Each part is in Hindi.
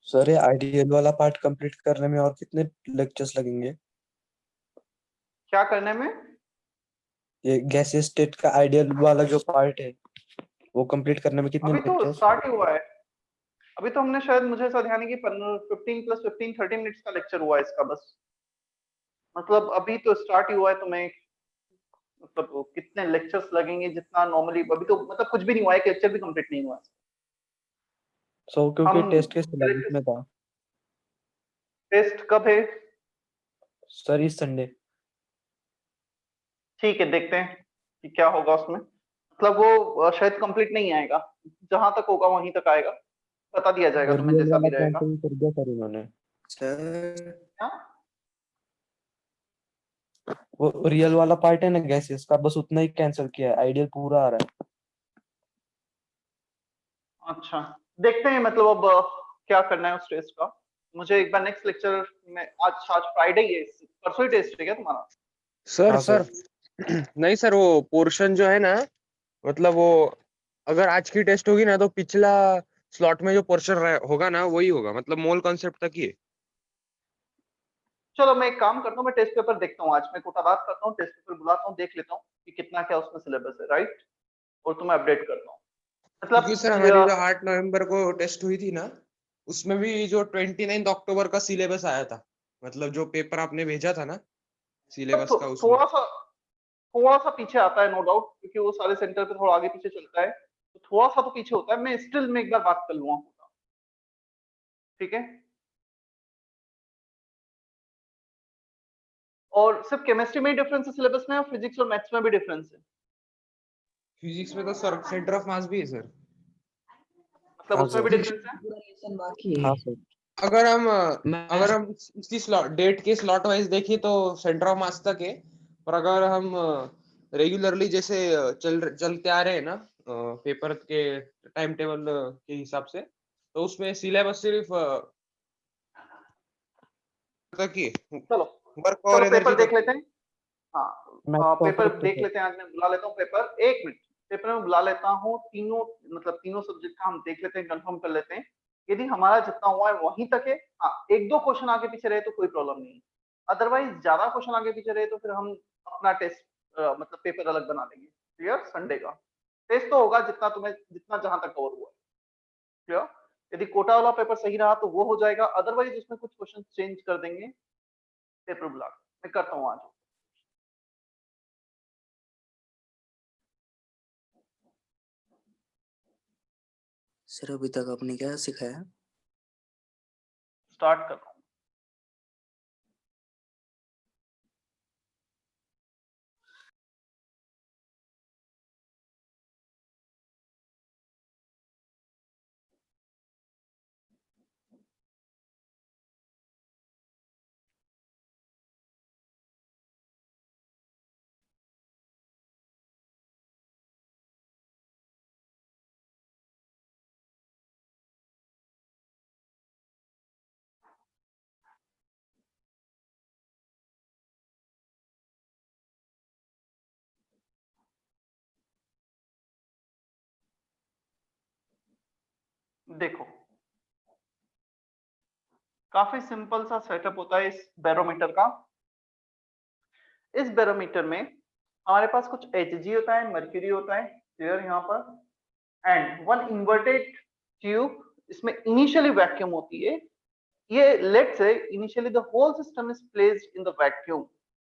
सर ये आइडियल वाला पार्ट कंप्लीट करने में और कितने लेक्चर्स लगेंगे? क्या करने में? ये गैसीय स्टेट का आइडियल वाला जो पार्ट है वो कंप्लीट करने में कितने अभी तो लेक्चर्स? स्टार्ट ही हुआ है। अभी तो हमने शायद, मुझे ऐसा ध्यान है कि 15 + 15 30 मिनट्स का लेक्चर हुआ है इसका बस। मतलब अभी तो स्टार्ट ही हुआ है, तो मैं मतलब वो कितने लेक्चर्स लगेंगे, जितना नॉर्मली अभी तो मतलब कुछ भी नहीं हुआ है, एक लेक्चर भी कंप्लीट नहीं हुआ है। सो क्योंकि हम टेस्ट के सिलेबस में था। टेस्ट कब है? सर इस संडे। ठीक है, देखते हैं कि क्या होगा उसमें। मतलब वो शायद कंप्लीट नहीं आएगा, जहां तक होगा वहीं तक आएगा। बता दिया जाएगा वो तुम्हें रियल जैसा वाला भी रहेगा। कैंसिल कर दिया सर उन्होंने। सर क्या? वो रियल वाला पार्ट है ना गैसेस का, बस उतना ही कैंसिल किया है, आइडियल पूरा आ रहा है। अच्छा, देखते हैं मतलब अब क्या करना है उस टेस्ट का। मुझे एक बार नेक्स्ट लेक्चर में, आज आज फ्राइडे ही है, परसों ही टेस्ट है क्या तुम्हारा? सर हाँ सर सर। नहीं सर, वो पोर्शन जो है ना, मतलब वो अगर आज की टेस्ट होगी ना तो पिछला स्लॉट में जो पोर्शन होगा ना वही होगा, मतलब मोल कॉन्सेप्ट तक ही है। चलो मैं एक काम करता हूँ, मैं टेस्ट पेपर देखता हूँ, आज मैं कोटा बात करता हूँ, टेस्ट पेपर बुलाता हूँ, देख लेता हूँ कि कितना क्या उसमें सिलेबस है, राइट। और तुम्हें अपडेट करता हूँ क्योंकि मतलब सर हमारी जो 8 नवंबर को टेस्ट हुई थी ना, उसमें भी जो 29 अक्टूबर का सिलेबस आया था, मतलब जो पेपर आपने भेजा था ना सिलेबस का, उसमें थोड़ा सा पीछे आता है नो डाउट, क्योंकि वो सारे सेंटर पे थोड़ा आगे पीछे चलता है, तो थोड़ा सा तो पीछे होता है। मैं स्टिल में एक बार बात कर लूंगा, ठीक है। और सिर्फ केमिस्ट्री में ही डिफरेंस है सिलेबस में, और फिजिक्स और मैथ्स में भी डिफरेंस है? फिजिक्स में तो सर सेंटर ऑफ मास भी है सर। मतलब हाँ उसमें भी सर। डिफरेंस है? हाँ सर। अगर हम अगर हम इसी स्लॉट डेट के स्लॉट वाइज देखें तो सेंटर ऑफ मास तक है। और अगर हम रेगुलरली जैसे चलते आ रहे हैं ना पेपर के टाइम टेबल के हिसाब से, तो उसमें सिलेबस सिर्फ तक ही, चलो, वर्क और चलो एनर्जी पेपर देख तक। लेते हैं। हाँ, मैथ पेपर टॉपिक देख सर। लेते हैं, आज मैं बुला लेता हूँ पेपर, एक मिनट। पेपर में बुला लेता हूँ तीनों, मतलब तीनों सब्जेक्ट का हम देख लेते हैं, कंफर्म कर लेते हैं। यदि हमारा जितना हुआ है वहीं तक है, हाँ एक दो क्वेश्चन आगे पीछे रहे तो कोई प्रॉब्लम नहीं है। अदरवाइज ज्यादा क्वेश्चन आगे पीछे रहे तो फिर हम अपना टेस्ट मतलब पेपर अलग बना लेंगे। क्लियर? संडे का टेस्ट तो होगा जितना तुम्हें, जितना जहां तक कवर हुआ है। क्लियर? यदि कोटा वाला पेपर सही रहा तो वो हो जाएगा, अदरवाइज उसमें कुछ क्वेश्चन चेंज कर देंगे। पेपर बुला मैं करता हूँ आज। सर अभी तक आपने क्या सिखाया? स्टार्ट कर रहा हूँ। देखो, काफी सिंपल सा सेटअप होता है इस बैरोमीटर का। इस बैरोमीटर में हमारे पास कुछ Hg होता है, मर्क्यूरी होता है, क्लियर यहाँ पर, एंड वन इन्वर्टेड ट्यूब। इसमें इनिशियली वैक्यूम होती है। ये let's say initially the whole system is placed in the vacuum.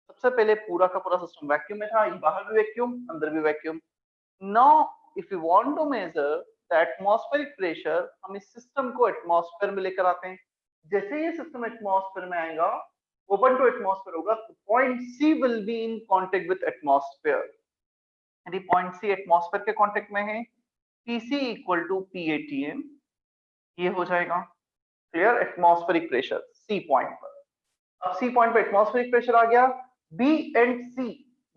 सबसे पहले पूरा का पूरा सिस्टम वैक्यूम में था, बाहर भी वैक्यूम, अंदर भी vacuum. Now if you want to measure the atmospheric pressure, हम इस सिस्टम को एटमॉस्फेयर में लेकर आते हैं। जैसे ये सिस्टम एटमॉस्फेयर में आएगा, ओपन टू एटमॉस्फेयर होगा, तो point C will be in contact with atmosphere. यदि पॉइंट सी एटमॉस्फेयर के कांटेक्ट में है, पीसी इक्वल टू पीएटीएम, ये हो जाएगा। Clear? Atmospheric pressure C point पर। अब सी पॉइंट पे एटमॉस्फेरिक प्रेशर आ गया। बी एंड सी,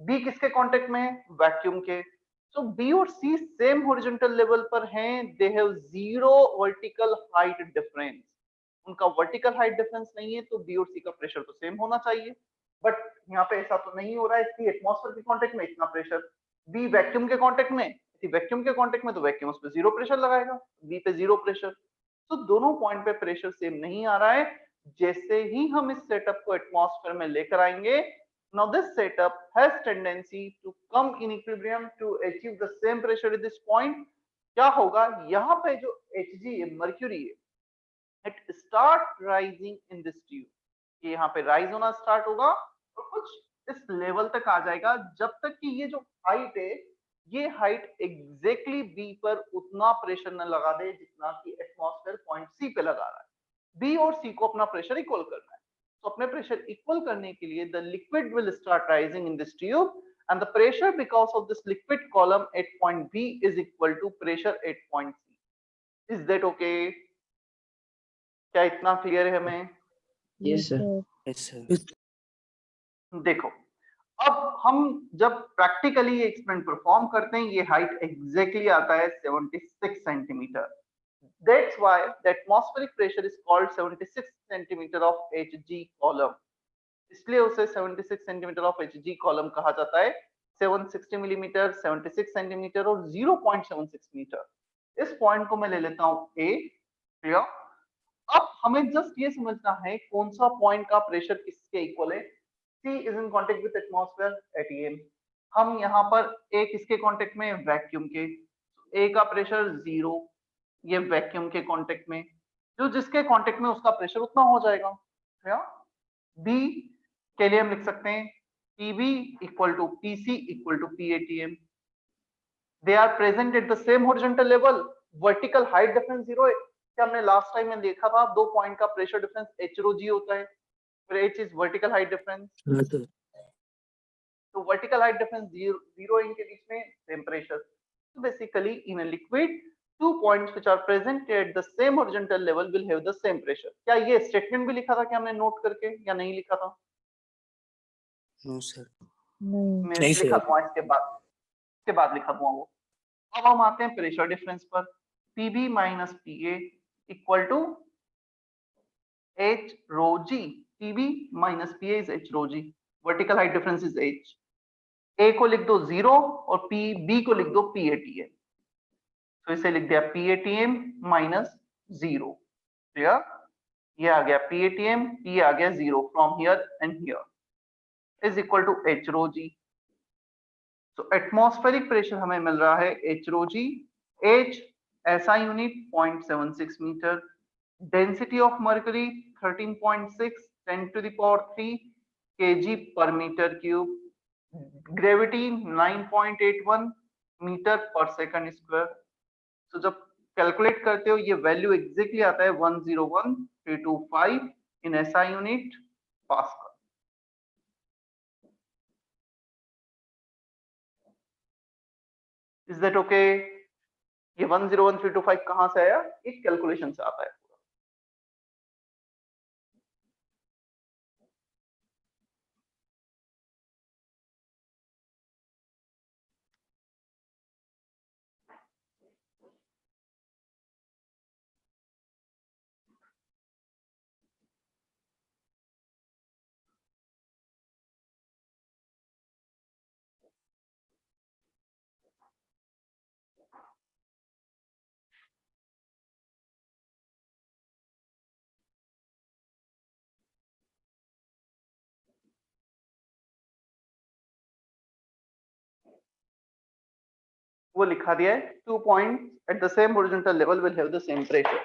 बी किसके कांटेक्ट में है? वैक्यूम के। सो बी और सी सेम हॉरिजॉन्टल लेवल पर हैं, they have zero vertical height difference. उनका वर्टिकल हाइट डिफरेंस नहीं है, तो बी और सी का प्रेशर तो सेम होना चाहिए। बट यहाँ पे ऐसा तो नहीं हो रहा है। सी एटमॉस्फेयर के कांटेक्ट में इतना प्रेशर, बी वैक्यूम के कांटेक्ट में, वैक्यूम के कांटेक्ट में तो वैक्यूम उस पर जीरो प्रेशर लगाएगा, बी पे जीरो प्रेशर। तो दोनों पॉइंट पे प्रेशर सेम नहीं आ रहा है। जैसे ही हम इस सेटअप को एटमॉस्फेयर में लेकर आएंगे, now this setup has tendency to come in equilibrium to achieve the same pressure at this point. क्या होगा, यहाँ पे जो Hg है, मर्क्यूरी है, it start rising in this tube. ये यहाँ पे राइज होना स्टार्ट होगा और कुछ इस लेवल तक आ जाएगा, जब तक कि ये जो हाइट है, ये हाइट एग्जैक्टली बी पर उतना प्रेशर न लगा दे जितना कि एटमॉस्फेयर पॉइंट सी पे लगा रहा है। बी और सी को अपना प्रेशर इक्वल करना है। तो अपने प्रेशर इक्वल करने के लिए the liquid will start rising in this tube and the pressure because of this liquid column at point B is equal to pressure at point C. Is that okay? क्या इतना क्लियर है हमें? Yes sir. Yes sir. देखो, अब हम जब प्रैक्टिकली ये एक्सपेरिमेंट परफॉर्म करते हैं, ये हाइट एग्जैक्टली आता है 76 centimetre. That's why the atmospheric pressure is called 76 centimeter of Hg column. इसलिए उसे 76 सेंटीमीटर ऑफ Hg कॉलम कहा जाता है। 760 मिलीमीटर, 76 सेंटीमीटर और 0.76 मीटर। इस पॉइंट को मैं ले लेता हूं A। क्लियर? अब हमें जस्ट ये समझना है कौन सा पॉइंट का प्रेशर किसके इक्वल है। C is in contact with atmosphere at AM। हम यहाँ पर A किसके कांटेक्ट में? वैक्यूम के। A का प्रेशर 0, ये वैक्यूम के कांटेक्ट में, जो जिसके कांटेक्ट में उसका प्रेशर उतना हो जाएगा। B के लिए हम लिख सकते हैं PB equal to PC equal to PATM। They are present at the same horizontal level, vertical height difference 0 है। क्या हमने लास्ट टाइम में देखा था दो पॉइंट का pressure difference H rho G होता है, फिर H is vertical height difference। हाँ सर। तो vertical height difference 0 इनके बीच में same pressure। So basically in a liquid, two points which are present at the same horizontal level will have the same pressure। क्या ये स्टेटमेंट भी लिखा था क्या हमने नोट करके, या नहीं लिखा था? No sir. मैं नहीं लिखा सर। दूंगा इसके बाद लिखा दूंगा वो। अब हम आते हैं प्रेशर डिफरेंस पर। PB minus PA equal to H rho G। PB minus PA is H rho G। Vertical height difference is H। A को लिख दो 0 और B को लिख दो PATM। तो इसे लिख दिया PATM माइनस 0। क्लियर? ये आ गया PATM, ये आ गया 0 from here and here is equal to H rho G। तो एटमॉस्फेरिक प्रेशर हमें मिल रहा है H rho G। H SI unit 0.76 metre, density of mercury 13.6 10 to the power 3 kg per meter cube, gravity 9.81 metre per second square. तो जब कैलकुलेट करते हो ये वैल्यू एग्जैक्टली आता है 101.325 in SI unit pascal. Is that okay? ये 101.325 कहां से आया? एक कैलकुलेशन से आता है। वो लिखा दिया है, 2 points at the same horizontal level will have the same pressure।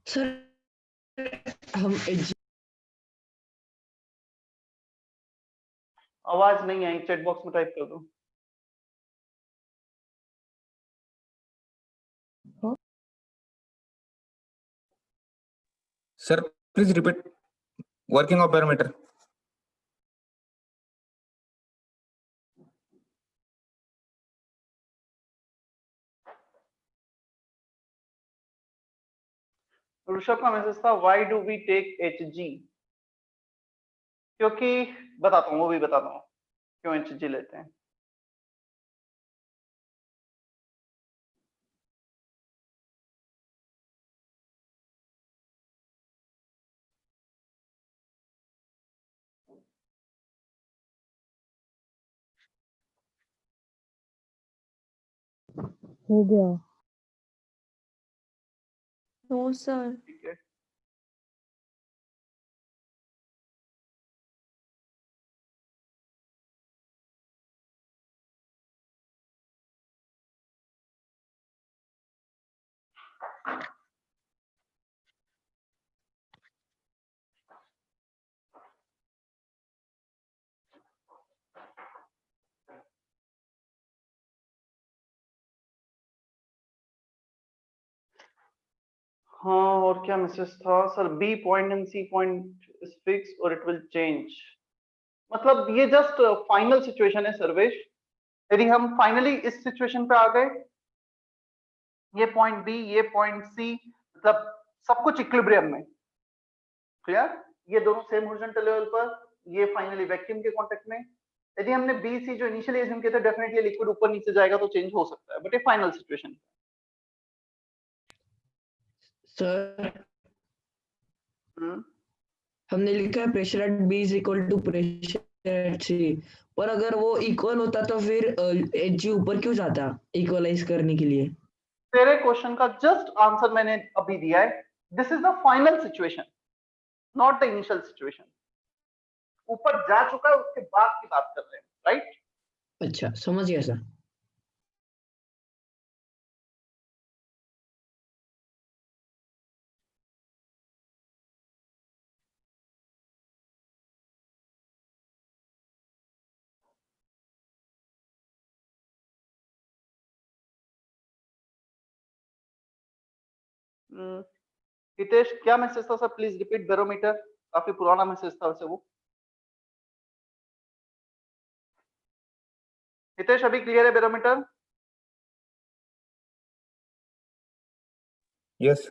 Sir हम आवाज नहीं आई, चैट बॉक्स में टाइप कर दो। Sir, please repeat working of barometer. Rishabh का मैसेज था, why do we take Hg? क्योंकि बताता हूँ, वो भी बताता हूँ क्यों HG लेते हैं। हो गया। No sir. ठीक है, हाँ और क्या मैसेज था sir? B point and C point is fix और इट विल चेंज। मतलब ये जस्ट फाइनल सिचुएशन है सर्वेश। यदि हम फाइनली इस सिचुएशन पे आ गए, ये पॉइंट B, ये पॉइंट C, मतलब सब कुछ इक्विलिब्रियम में, क्लियर? ये दोनों सेम हॉरिजॉन्टल लेवल पर, ये फाइनली वैक्यूम के कांटेक्ट में। यदि हमने B C जो इनिशियली एज्यूम किया था, डेफिनेटली लिक्विड ऊपर नीचे जाएगा तो चेंज हो सकता है, बट ये फाइनल सिचुएशन। सर हमने लिखा है pressure at B is equal to pressure at C, पर अगर वो इक्वल होता तो फिर एच जी ऊपर क्यों जाता इक्वलाइज करने के लिए? तेरे क्वेश्चन का जस्ट आंसर मैंने अभी दिया है। This is the final situation, not the initial situation. ऊपर जा चुका है उसके बाद की बात कर रहे हैं, राइट? अच्छा समझ गया सर। हितेश क्या मैसेज था सर? Please repeat. बैरोमीटर काफी पुराना मैसेज था वैसे वो। हितेश अभी क्लियर है बैरोमीटर? Yes.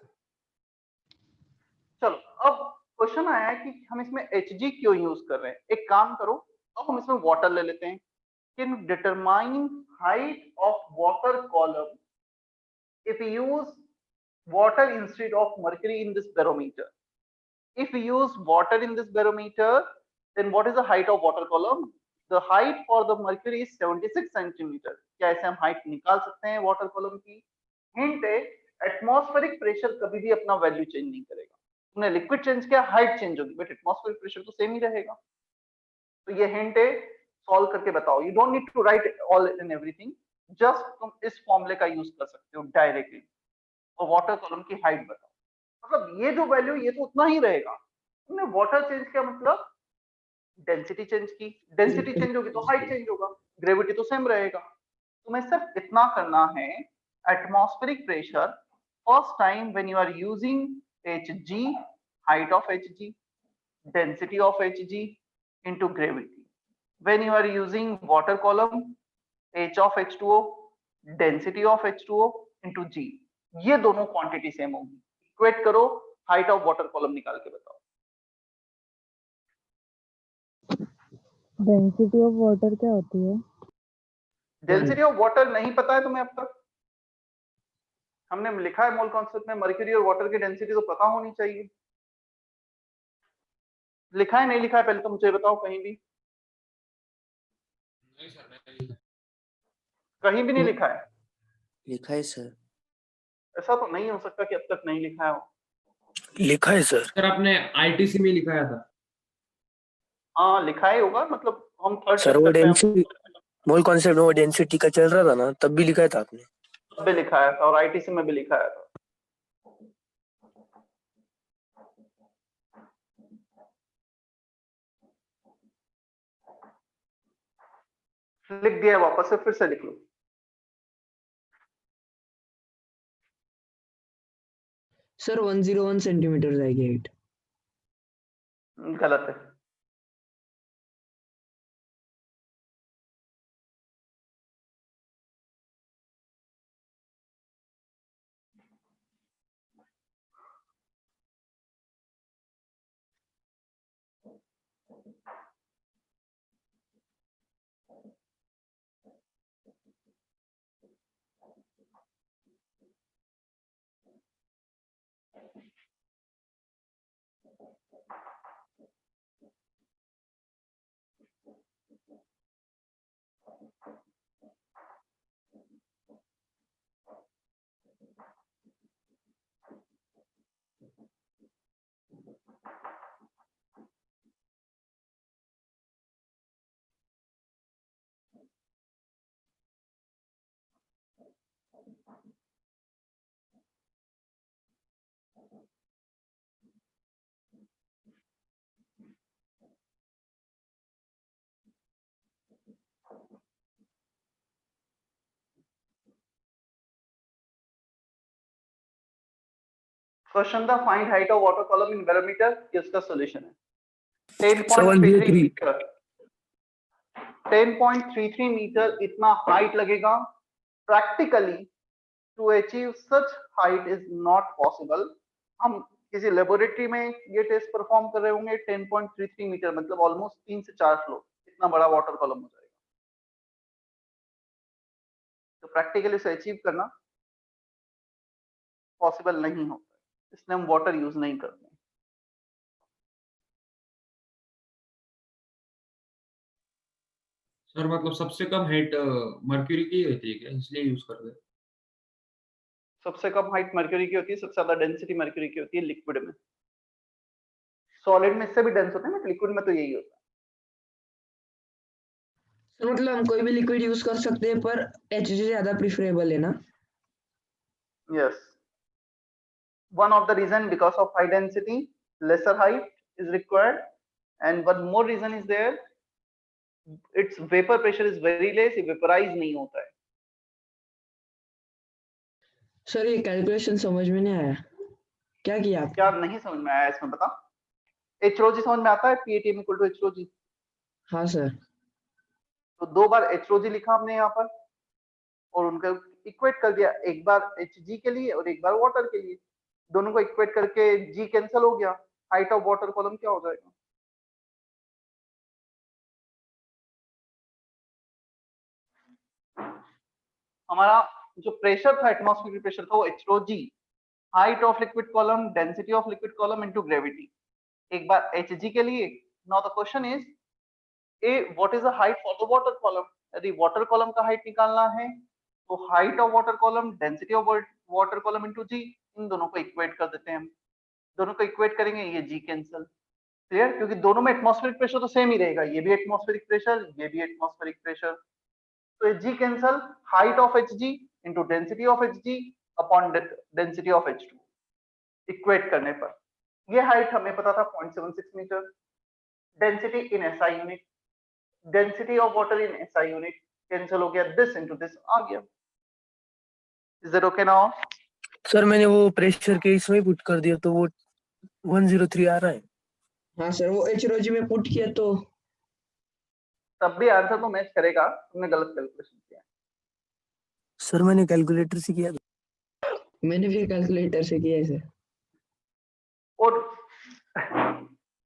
चलो अब क्वेश्चन आया है कि हम इसमें Hg क्यों यूज कर रहे हैं। एक काम करो, अब हम इसमें वाटर ले लेते हैं। Can determine height of water column if we use water instead of mercury in this barometer. If we use water in this barometer, then what is the height of water column? The height for the mercury is 76 centimeter. क्या ऐसे हम हाइट निकाल सकते हैं वाटर कॉलम की? हिंट है, एटमॉस्फेरिक प्रेशर कभी भी अपना वैल्यू चेंज नहीं करेगा। तुमने लिक्विड चेंज किया, हाइट चेंज होगी, बट एटमॉस्फेरिक प्रेशर तो सेम ही रहेगा। तो ये हिंट है, सॉल्व करके बताओ। You don't need to write all and everything, just तुम इस फॉर्मूले का यूज कर सकते हो डायरेक्टली और वाटर कॉलम की हाइट बताओ। मतलब ये जो वैल्यू ये तो उतना ही रहेगा। तुमने वाटर चेंज किया मतलब डेंसिटी चेंज की, डेंसिटी चेंज होगी तो हाइट चेंज होगा, ग्रेविटी तो सेम रहेगा। तुम्हें सिर्फ इतना करना है, atmospheric pressure first time when you are using Hg, height of Hg, density of Hg into gravity. When you are using water column, H of H2O, density of H2O into G, ये दोनों क्वांटिटी सेम होगी। इक्वेट करो, हाइट ऑफ वाटर कॉलम निकाल के बताओ। डेंसिटी ऑफ वाटर क्या होती है? डेंसिटी ऑफ वाटर नहीं पता है तुम्हें अब तक? हमने लिखा है मोल कॉन्सेप्ट में, मर्क्यूरी और वाटर की डेंसिटी तो पता होनी चाहिए। लिखा है नहीं लिखा है पहले तो मुझे बताओ, कहीं भी? नहीं सर, नहीं लिखा। कहीं भी नहीं लिखा है? लिखा है सर। ऐसा तो नहीं हो सकता कि अब तक नहीं लिखा है हो। लिखा है सर। सर आपने आईटीसी में लिखाया था। हाँ लिखा ही होगा, मतलब हम थर्ड सर वो चैप्टर पे हैं, डेंसिटी मोल कॉन्सेप्ट में वो डेंसिटी का चल रहा था ना, तब भी लिखा था आपने। तब भी लिखा था और आईटीसी में भी लिखा था। लिख दिया वापस से, फिर से लिख लो। सर 101 सेंटीमीटर आएगी हाइट। गलत है। Question the find height of water column in barometer, ये उसका सॉल्यूशन है। 10.33 मीटर 10.33 मीटर इतना हाइट लगेगा। Practically to achieve such height is not possible. हम किसी लेबोरेटरी में ये टेस्ट परफॉर्म कर रहे होंगे, 10.33 मीटर मतलब ऑलमोस्ट 3 से 4 फ्लोर, इतना बड़ा वाटर कॉलम हो जाएगा। तो प्रैक्टिकली इसे अचीव करना पॉसिबल नहीं होता है, इसलिए हम वाटर यूज नहीं करते। सर मतलब सबसे कम हाइट मर्क्यूरी की होती है क्या, इसलिए यूज करते हैं? सबसे कम हाइट मर्क्यूरी की होती है, सबसे ज्यादा डेंसिटी मर्क्यूरी की होती है लिक्विड में। सॉलिड में इससे भी डेंस होता है ना, लिक्विड में तो यही होता तो मतलब हम कोई भी लिक्विड यूज कर सकते हैं, पर HG ज्यादा प्रिफरेबल है ना? है। Yes, one of the reason because of high density lesser height is required, and one more reason is there, its vapor pressure is very less, ये vaporize नहीं होता है। सर ये कैलकुलेशन समझ में नहीं आया, क्या किया आप? क्या नहीं समझ में आया इसमें बता। HROG समझ में आता है, PATM equal to HROG। हाँ सर। तो 2 बार HROG लिखा हमने यहाँ पर और उनका इक्वेट कर दिया, एक बार HG के लिए और एक बार वाटर के लिए। दोनों को इक्वेट करके G कैंसिल हो गया, हाइट ऑफ वाटर कॉलम क्या हो जाएगा? हमारा जो प्रेशर था, एटमॉस्फेरिक प्रेशर था, वो HROG, height of liquid column, density of liquid column into gravity. एक बार HG के लिए। Now the question is what is the height for the water column. यदि वाटर कॉलम का हाइट निकालना है तो height of water column, density of water column into G, इन दोनों को इक्वेट कर देते हैं हम। दोनों को इक्वेट करेंगे, ये G कैंसिल। क्लियर? क्योंकि दोनों में एटमॉस्फेरिक प्रेशर तो सेम ही रहेगा, ये भी एटमॉस्फेरिक प्रेशर, ये भी एटमॉस्फेरिक प्रेशर। तो ये G cancel, height of HG into density of HG upon density of H2 equate करने पर ये हाइट हमें पता था 0.76 metre. Density in SI unit, density of water in SI unit cancel हो गया, दिस इनटू दिस आ गया। Is that okay now? Sir मैंने वो प्रेशर के इसमें पुट कर दिया तो वो 103 आ रहा है। हाँ सर, वो HROG में पुट किया तो तब भी आंसर तो मैच करेगा, तुमने गलत कैलकुलेशन किया। सर मैंने कैलकुलेटर से किया। मैंने भी कैलकुलेटर से किया है सर। और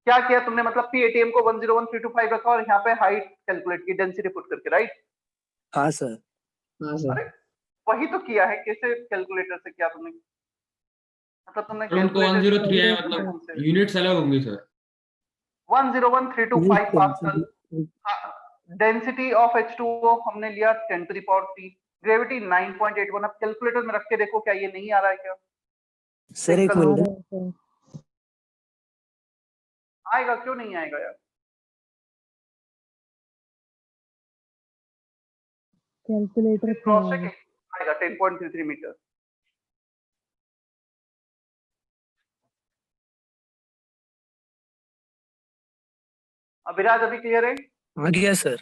क्या किया तुमने, मतलब PATM को 101325 रखा और यहाँ पे हाइट कैलकुलेट की, डेंसिटी पुट करके, राइट? हाँ सर। हाँ सर। अरे वही तो किया है, कैसे कैलकुलेटर से किया तुमने? मतलब तुमने सर उनको 103 है, मतलब यूनिट्स अलग होंगे sir. 101325 pascal. Density of H2O हमने लिया 10 to the power 3, ग्रेविटी 9.81। अब कैलकुलेटर में रख के देखो, क्या ये नहीं आ रहा है क्या? सर एक Simple मिनट, आएगा, क्यों नहीं आएगा यार? कैलकुलेटर क्रॉस चेक आएगा 10.33 मीटर। अभिराज अभी क्लियर है? आ गया सर।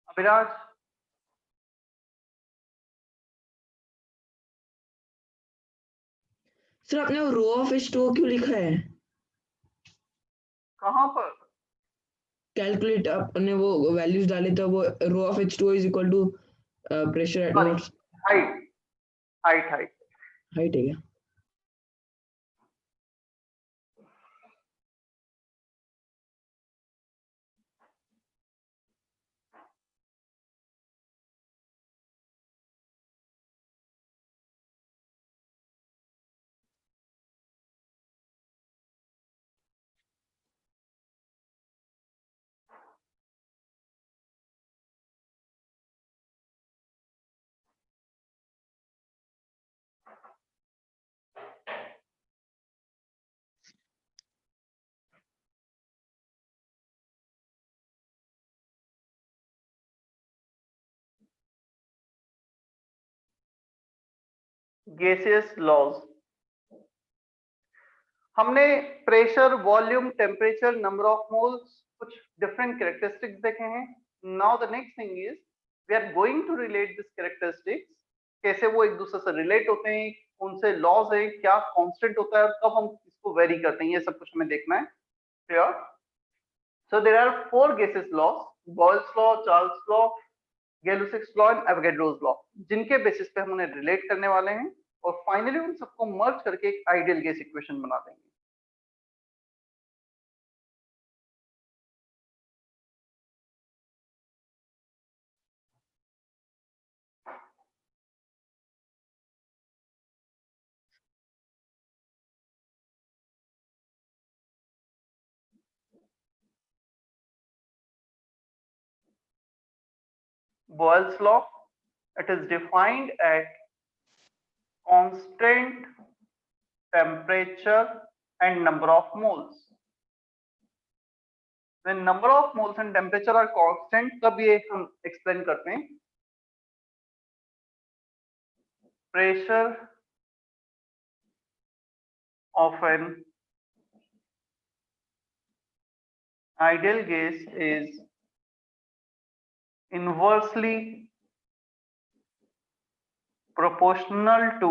अभिराज सर आपने वो रो ऑफ H2O क्यों लिखा है? कहाँ पर? कैलकुलेट आपने वो वैल्यूज डाले तो वो rho of H2O is equal to pressure at notes height height height height है क्या? Gaseous laws. हमने pressure, volume, temperature, number of moles, कुछ डिफरेंट कैरेक्टरिस्टिक्स देखे हैं। Now the next thing is we are going to relate this characteristics कैसे वो एक दूसरे से रिलेट होते हैं, कौन से लॉज है, क्या कांस्टेंट होता है और कब हम इसको वेरी करते हैं, ये सब कुछ हमें देखना है। Clear? So there are 4 gases laws, Boyle's law, Charles law, Gay Lussac's law and Avogadro's law, जिनके बेसिस पे हम उन्हें रिलेट करने वाले हैं और फाइनली उन सबको मर्ज करके एक आइडियल गैस इक्वेशन बना देंगे। Boyle's law, it is defined at constant temperature and number of moles. When number of moles and temperature are constant, तब ये हम explain करते हैं। Pressure of an ideal gas is inversely proportional to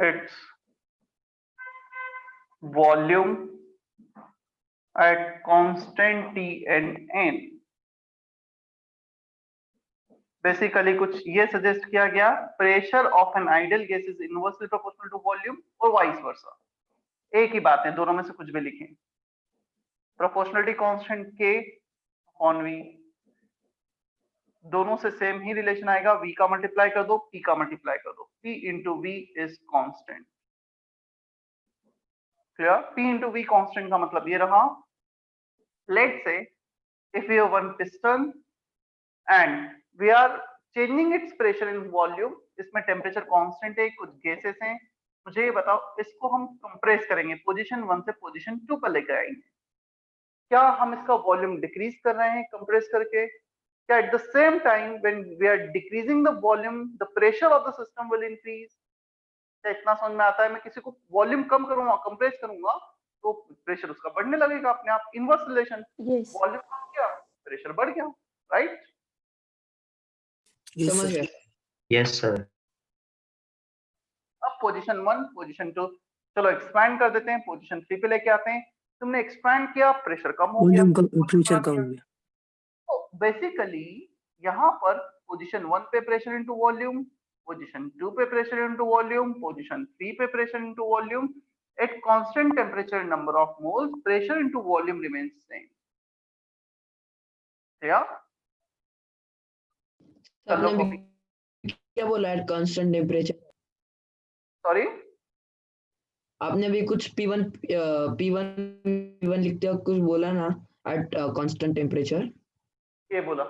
its volume at constant T and N। Basically कुछ ये सजेस्ट किया गया, pressure of an ideal gas is inversely proportional to volume और वाइस वर्सा। एक ही बात है, दोनों में से कुछ भी लिखें। Proportionality constant K upon V, दोनों से सेम ही रिलेशन आएगा, V का मल्टीप्लाई कर दो, P का मल्टीप्लाई कर दो, P into V is constant. Clear? P into V constant का मतलब ये रहा, let's say if you have one piston and we are changing its pressure in volume, इसमें टेम्परेचर कांस्टेंट है, कुछ गैसेस हैं, मुझे ये बताओ इसको हम कंप्रेस करेंगे, पोजीशन 1 से पोजीशन 2 पर लेकर आएंगे, क्या हम इसका वॉल्यूम डिक्रीज कर रहे हैं कंप्रेस करके? क्या at the same time when we are decreasing the volume the pressure of the system will increase? क्या इतना समझ में आता है? मैं किसी को वॉल्यूम कम करूंगा, कंप्रेस करूंगा तो प्रेशर उसका बढ़ने लगेगा अपने आप, इनवर्स रिलेशन। यस वॉल्यूम कम किया, प्रेशर बढ़ गया, राइट? यस समझ सर। गया। Yes sir. अब पोजीशन 1, पोजीशन 2, चलो एक्सपैंड कर देते हैं, पोजीशन 3 पे लेके आते हैं। तुमने एक्सपैंड किया, प्रेशर कम हो गया, वॉल्यूम कम, टेम्परेचर कम हो गया। तो बेसिकली यहाँ पर पोजीशन 1 पे प्रेशर इनटू वॉल्यूम, पोजीशन 2 पे प्रेशर इनटू वॉल्यूम, पोजीशन 3 पे pressure into volume, at constant temperature number of moles pressure into volume remains same. क्या चलो आपने भी क्या बोला एट कांस्टेंट टेम्परेचर? सॉरी, आपने भी कुछ P1 लिखते हो कुछ बोला ना, एट कांस्टेंट टेम्परेचर। ये बोला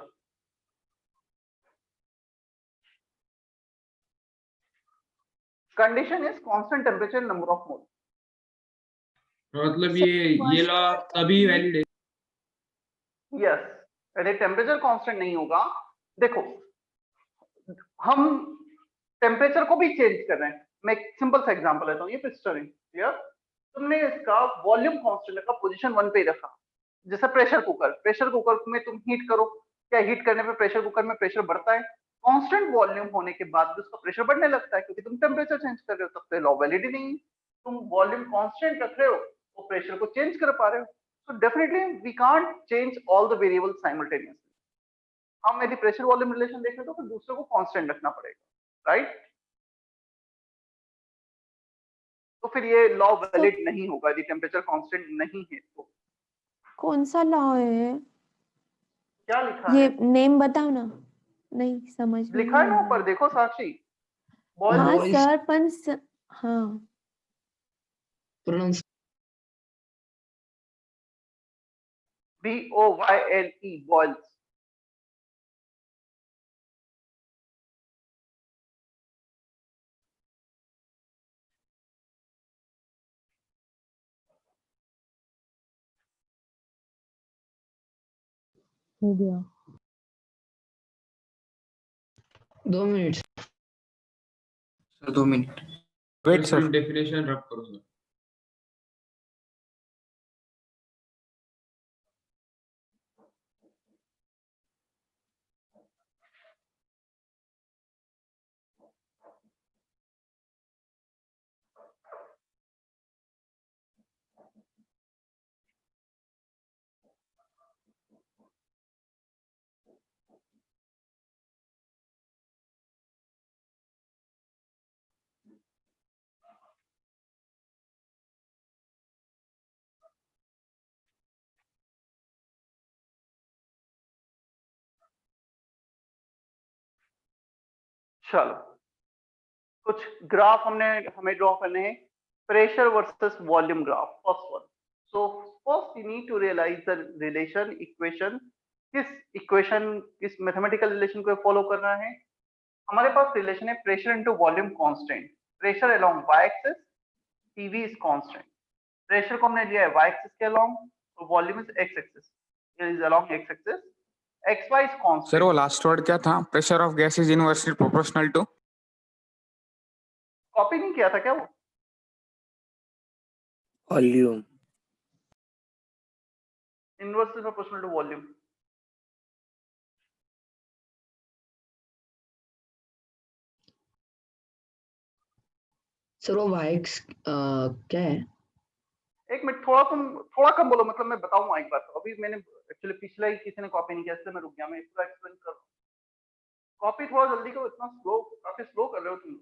condition is constant temperature number of moles. मतलब ये लॉ तभी वैलिड है। यस, यदि टेम्परेचर कांस्टेंट नहीं होगा, देखो हम टेम्परेचर को भी चेंज कर रहे हैं। मैं एक सिंपल सा एग्जांपल लेता हूँ, ये पिस्टन है, क्लियर? तुमने इसका वॉल्यूम कांस्टेंट रखा, पोजीशन 1 पे ही रखा, जैसे प्रेशर कुकर, प्रेशर कुकर में तुम हीट करो, क्या हीट करने पे प्रेशर कुकर में प्रेशर बढ़ता है? कांस्टेंट वॉल्यूम होने के बाद भी उसका प्रेशर बढ़ने लगता है, क्योंकि तुम टेम्परेचर चेंज कर रहे हो, तब तो लॉ वैलिड ही नहीं है। तुम वॉल्यूम कांस्टेंट रख रहे हो, वो प्रेशर को चेंज कर पा रहे हो, so definitely we can't change all the variables simultaneously। हम यदि प्रेशर वॉल्यूम रिलेशन देखें तो फिर दूसरे को कांस्टेंट रखना पड़ेगा, राइट? तो फिर ये लॉ वैलिड नहीं होगा यदि टेम्परेचर कांस्टेंट नहीं है तो। कौन सा लॉ है? क्या लिखा ये है? नेम बताओ ना, नहीं समझ में लिखा है ना नहीं आ ऊपर, रहा। देखो साक्षी, हाँ बॉयल्स Boyle's- सर, हाँ प्रोनाउंस BOYLE, बॉयल्स। हो गया। 2 minute. Sir 2 minute. Wait sir, definition rub करो सर। चलो कुछ ग्राफ हमें ड्रॉ करने हैं, pressure versus volume graph, first one. So first you need to realise the relation equation. किस मैथमेटिकल रिलेशन को फॉलो करना है? हमारे पास रिलेशन है pressure into volume constant. Pressure along Y axis, PV is constant. Pressure को हमने लिया है वाई एक्सिस के अलोंग, तो volume is X axis, it is along X axis. xy is sir constant. वो लास्ट वर्ड क्या था? Pressure of gas is inversely proportional to. Copy नहीं किया था क्या वो? Volume. Inversely proportional to volume. Sir वो वाइक्स क्या है? एक मिनट, थोड़ा कम बोलो, मतलब मैं बताऊंगा एक बार। तो अभी मैंने एक्चुअली पिछला ही किसी ने कॉपी नहीं किया, इसलिए मैं रुक गया। मैं पूरा एक्सप्लेन कर रहा हूँ। कॉपी थोड़ा जल्दी करो, इतना स्लो, काफी स्लो कर रहे हो तुम।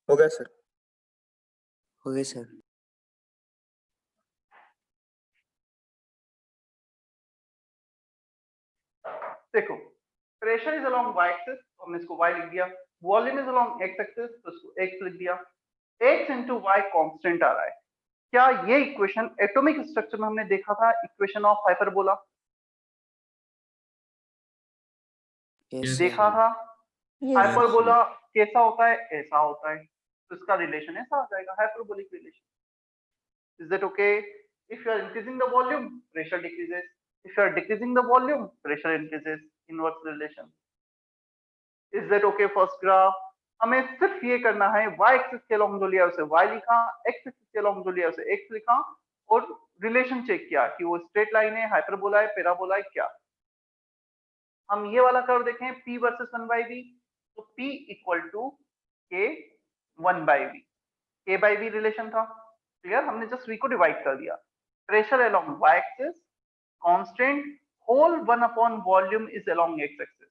हो गया सर। हो गया सर। देखो, pressure is along Y axis, तो हमने इसको वाई लिख दिया। Volume is along X axis, तो इसको एक्स लिख दिया। एक्स इंटू वाई कांस्टेंट आ रहा है। क्या ये इक्वेशन एटॉमिक स्ट्रक्चर में हमने देखा था, इक्वेशन ऑफ हाइपरबोला यस देखा सर। था? यस हाइपरबोला कैसा होता है? ऐसा होता है, तो इसका रिलेशन ऐसा आ जाएगा, hyperbolic relation. Is that okay? If you are increasing the volume, pressure decreases. If you are decreasing the volume, pressure increases. Inverse relation. Is that okay? First graph. हमें सिर्फ ये करना है, y एक्सिस के अलोंग जो लिया उसे y लिखा, x एक्सिस के अलोंग जो लिया उसे x लिखा, और रिलेशन चेक किया कि वो स्ट्रेट लाइन है, हाइपरबोला है, पैराबोला है, क्या। हम ये वाला कर्व देखें, p वर्सेस 1/v, तो p equal to k 1/v, k/v relation था। क्लियर? हमने जस्ट v को डिवाइड कर दिया। Pressure along y axis constant, whole 1 upon volume is along x axis.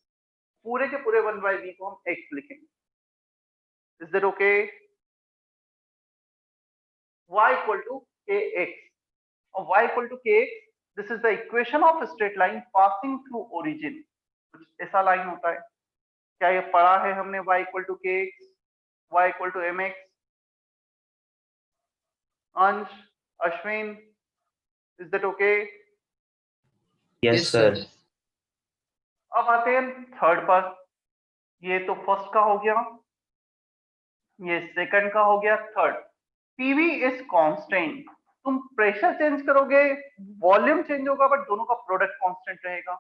पूरे के पूरे 1/v को हम x लिखेंगे। Is that okay? Y equal to kx. Or y equal to kx, this is the equation of a straight line passing through origin. कुछ ऐसा लाइन होता है। क्या ये पढ़ा है हमने? y equal to kx, y equal to mx? अंश, Ashwin, is that okay? Yes sir. अब आते हैं थर्ड पर। ये तो फर्स्ट का हो गया, ये सेकंड का हो गया, थर्ड। PV is constant. तुम प्रेशर चेंज करोगे, वॉल्यूम चेंज होगा, बट दोनों का प्रोडक्ट कांस्टेंट रहेगा।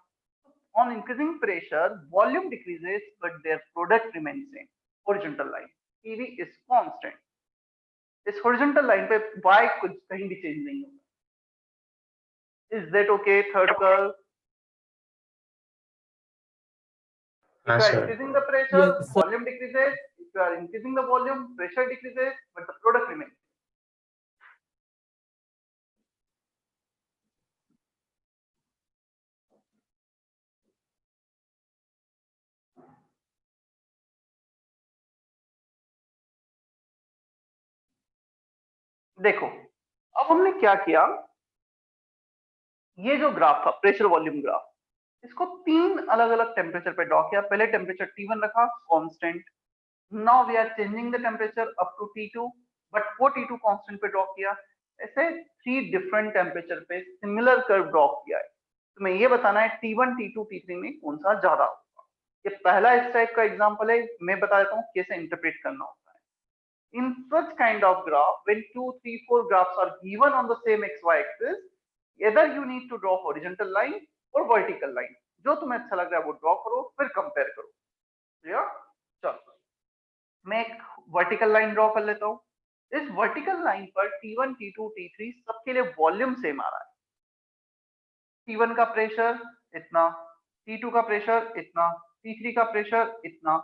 On increasing pressure, volume decreases but their product remains same. Horizontal line, PV is constant. इस हॉरिजॉन्टल लाइन पे y कुछ कहीं भी चेंज नहीं होगा। Is that okay? Third curve. If you are increasing the pressure, Yes, sir. volume decreases. If you are increasing the volume, pressure decreases, but the product remains. देखो, अब हमने क्या किया, ये जो ग्राफ था प्रेशर वॉल्यूम ग्राफ, इसको 3 अलग अलग टेम्परेचर पे ड्रॉ किया। पहले टेम्परेचर T1 रखा constant. Now we are changing the temperature up to T2, but वो T2 कांस्टेंट पे ड्रॉ किया। ऐसे 3 डिफरेंट टेम्परेचर पे सिमिलर कर्व ड्रॉ किया है। तो मैं ये बताना है T1, T2, T3 में कौन सा ज्यादा होगा। ये पहला इस टाइप का एग्जांपल है, मैं बता देता हूँ कैसे इंटरप्रेट करना होता है। In such kind of graph, when 2, 3, 4 graphs are given on the same xy axis, either you need to draw horizontal line or vertical line. जो तुम्हें अच्छा लग रहा है वो ड्रॉ करो, फिर कंपेयर करो। क्लियर? चलो, मैं एक वर्टिकल लाइन ड्रॉ कर लेता हूँ। इस वर्टिकल लाइन पर T1, T2, T3 सबके लिए वॉल्यूम सेम आ रहा है। T1 का प्रेशर इतना, T2 का प्रेशर इतना, T3 का प्रेशर इतना।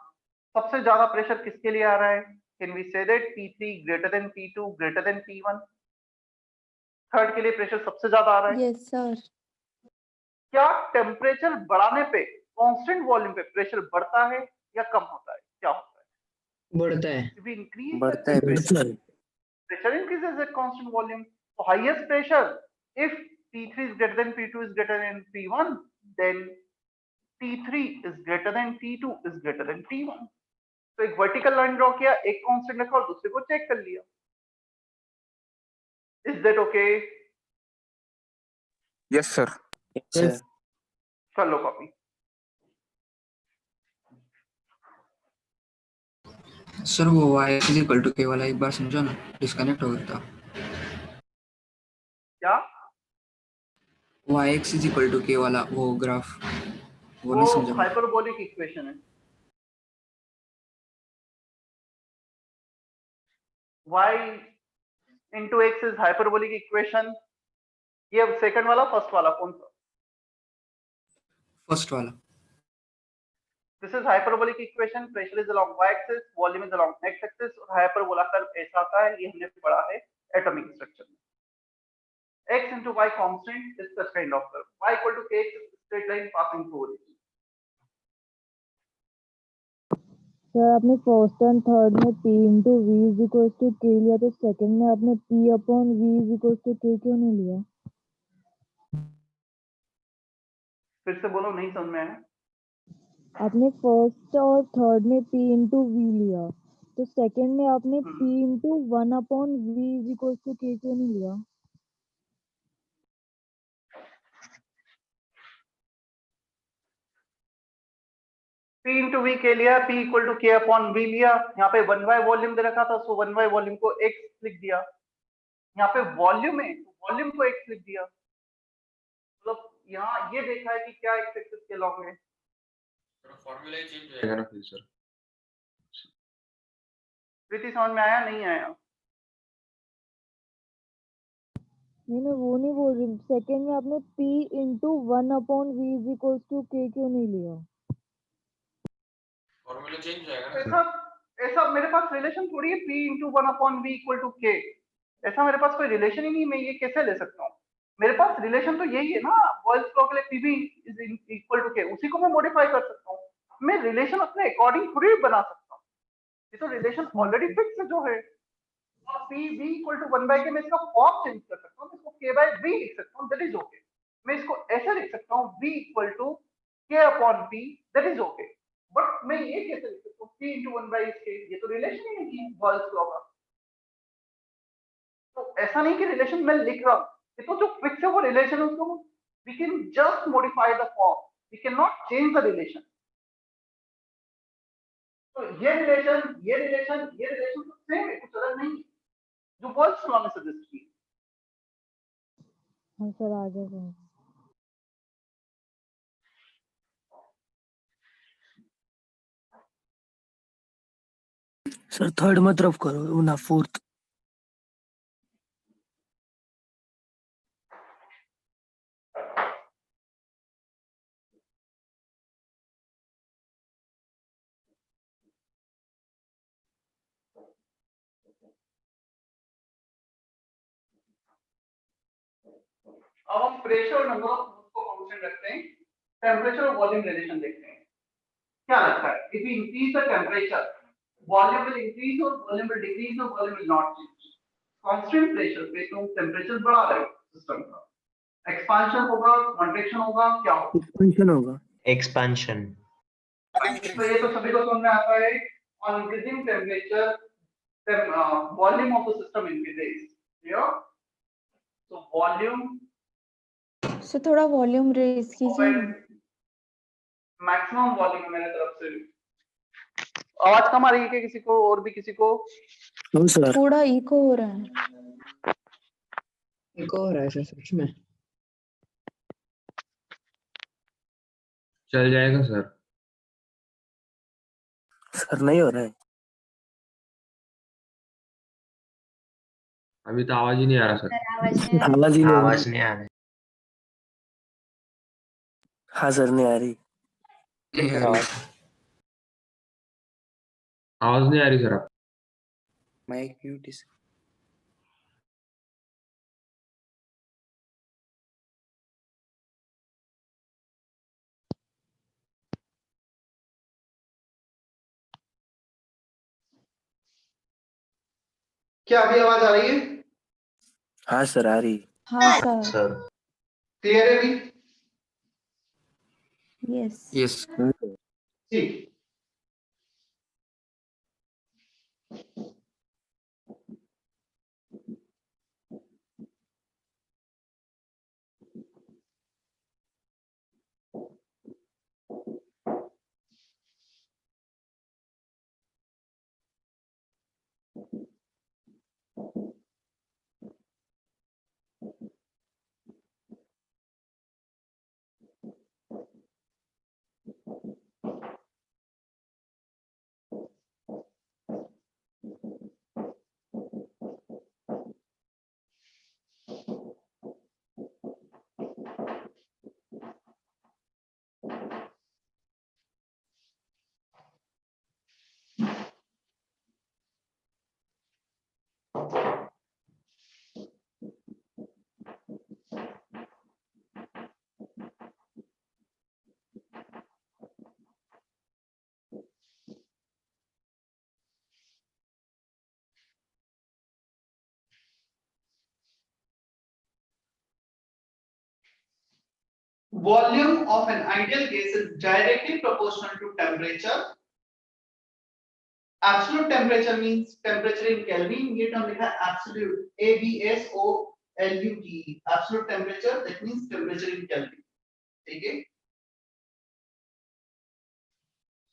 सबसे ज्यादा प्रेशर किसके लिए आ रहा है? Can we say that T3 greater than T2 greater than T1? Third के लिए प्रेशर सबसे ज्यादा आ रहा है। Yes sir. क्या टेम्परेचर बढ़ाने पे कांस्टेंट वॉल्यूम पे प्रेशर बढ़ता है या कम होता है, क्या होता है? बढ़ता है। If we increase बढ़ता है the pressure. pressure increases at constant volume. So highest pressure, if P3 is greater than P2 is greater than P1, then T3 is greater than T2 is greater than T1. तो एक वर्टिकल लाइन ड्रॉ किया, एक कांस्टेंट रखा और दूसरे को चेक कर लिया। Is that okay? Yes, sir. Yes. कर लो कॉपी। सर वो y इज इक्वल टू के वाला एक बार समझो ना, डिस्कनेक्ट हो गया था। क्या? y इज इक्वल टू के वाला वो ग्राफ, वो नहीं वो समझा मैं। हाइपरबोलिक इक्वेशन है। y into x is hyperbolic equation। ये सेकंड वाला फर्स्ट वाला कौन सा? फर्स्ट वाला। This is hyperbolic equation, pressure is along y axis, volume is along x axis और हाइपरबोला कर्व ऐसा आता है, ये हमने पढ़ा है एटॉमिक स्ट्रक्चर में। x into y constant is such kind of curve, y equal to kx is straight line passing through origin। Sir आपने फर्स्ट एंड थर्ड में P into V is equal to K लिया, तो सेकंड में आपने P upon V is equal to K क्यों नहीं लिया? फिर से बोलो, नहीं समझ में आया। आपने फर्स्ट और थर्ड में P इंटू वी लिया, तो सेकंड में आपने P into 1 upon V is equal to K क्यों नहीं लिया? P into V के लिया, P equal to K upon V लिया, यहाँ पे 1 by वॉल्यूम दे रखा था, सो 1 by वॉल्यूम को x लिख दिया, यहाँ पे वॉल्यूम है वॉल्यूम को x लिख दिया। मतलब यहाँ ये देखा है कि क्या x एक्सिस के लॉन्ग है। फॉर्मूला ही चेंज हो जाएगा ना फिर सर। प्रीति समझ में आया? नहीं आया? नहीं मैं वो नहीं बोल रही, सेकंड में आपने P into 1 upon V is equal to K क्यों नहीं लिया? फॉर्मूला चेंज हो जाएगा ना ऐसा सर। ऐसा मेरे पास रिलेशन थोड़ी है P into 1 upon V equal to K। ऐसा मेरे पास कोई रिलेशन ही नहीं, मैं ये कैसे ले सकता हूँ? मेरे पास रिलेशन तो यही है ना, बॉयल्स लॉ के लिए PV is equal to K, उसी को मैं मॉडिफाई कर सकता हूँ। मैं रिलेशन अपने अकॉर्डिंग थोड़ी बना सकता हूँ, ये तो रिलेशन ऑलरेडी फिक्स है जो है। और PV equal to 1 by K, मैं इसका फॉर्म चेंज कर सकता हूँ, मैं इसको K by V लिख सकता हूँ, दैट इज ओके। मैं इसको ऐसे लिख सकता हूँ V equal to K upon P, that is okay. But मैं ये कैसे लिख सकता हूँ P इंटू 1 by K? ये तो रिलेशन ही नहीं है बॉयल्स लॉ का। तो ऐसा नहीं कि रिलेशन मैं लिख रहा हूँ, ये तो जो फिक्स है वो रिलेशन है, उसको we can just modify the form, we can not change the relation. तो ये रिलेशन तो सेम है, कुछ अलग नहीं है, जो बॉयल्स लॉ ने सजेस्ट की। हाँ सर आ गया सर। सर थर्ड मत रफ करो ना, फोर्थ। अब हम प्रेशर और नंबर ऑफ मोल्स को कांस्टेंट रखते हैं, टेंपरेचर और वॉल्यूम रिलेशन देखते हैं। क्या लगता है, if we increase the temperature volume will increase और वॉल्यूम विल डिक्रीज और volume will not change. Constant pressure पे तो टेंपरेचर बढ़ा रहे सिस्टम का, एक्सपांशन होगा, कॉन्ट्रैक्शन होगा, क्या होगा? एक्सपेंशन होगा। एक्सपेंशन। तो ये तो सभी को समझ में आता है। On increasing temperature volume of the system increases, clear? तो वॉल्यूम सर थोड़ा वॉल्यूम रेज कीजिए ना। मैक्सिमम वॉल्यूम मेरे तरफ से। आवाज कम आ रही है क्या किसी को, और भी किसी को? No sir. थोड़ा इको हो रहा है। इको हो रहा है सर सच में। चल जाएगा सर। सर नहीं हो रहा है। अभी तो आवाज ही नहीं आ रहा सर। आवाज ही नहीं आ रही। आवाज नहीं आ रही। हाँ सर नहीं आ रही। आवाज नहीं आ रही सर। माइक म्यूट इस क्या अभी आवाज आ रही है? हाँ सर आ रही। हाँ सर। सर क्लियर है अभी? यस। यस। ठीक। Volume of an ideal gas is directly proportional to temperature. Absolute temperature means temperature in Kelvin. ये term लिखा है absolute, ABSOLUTE. Absolute temperature, that means temperature in Kelvin. ठीक है?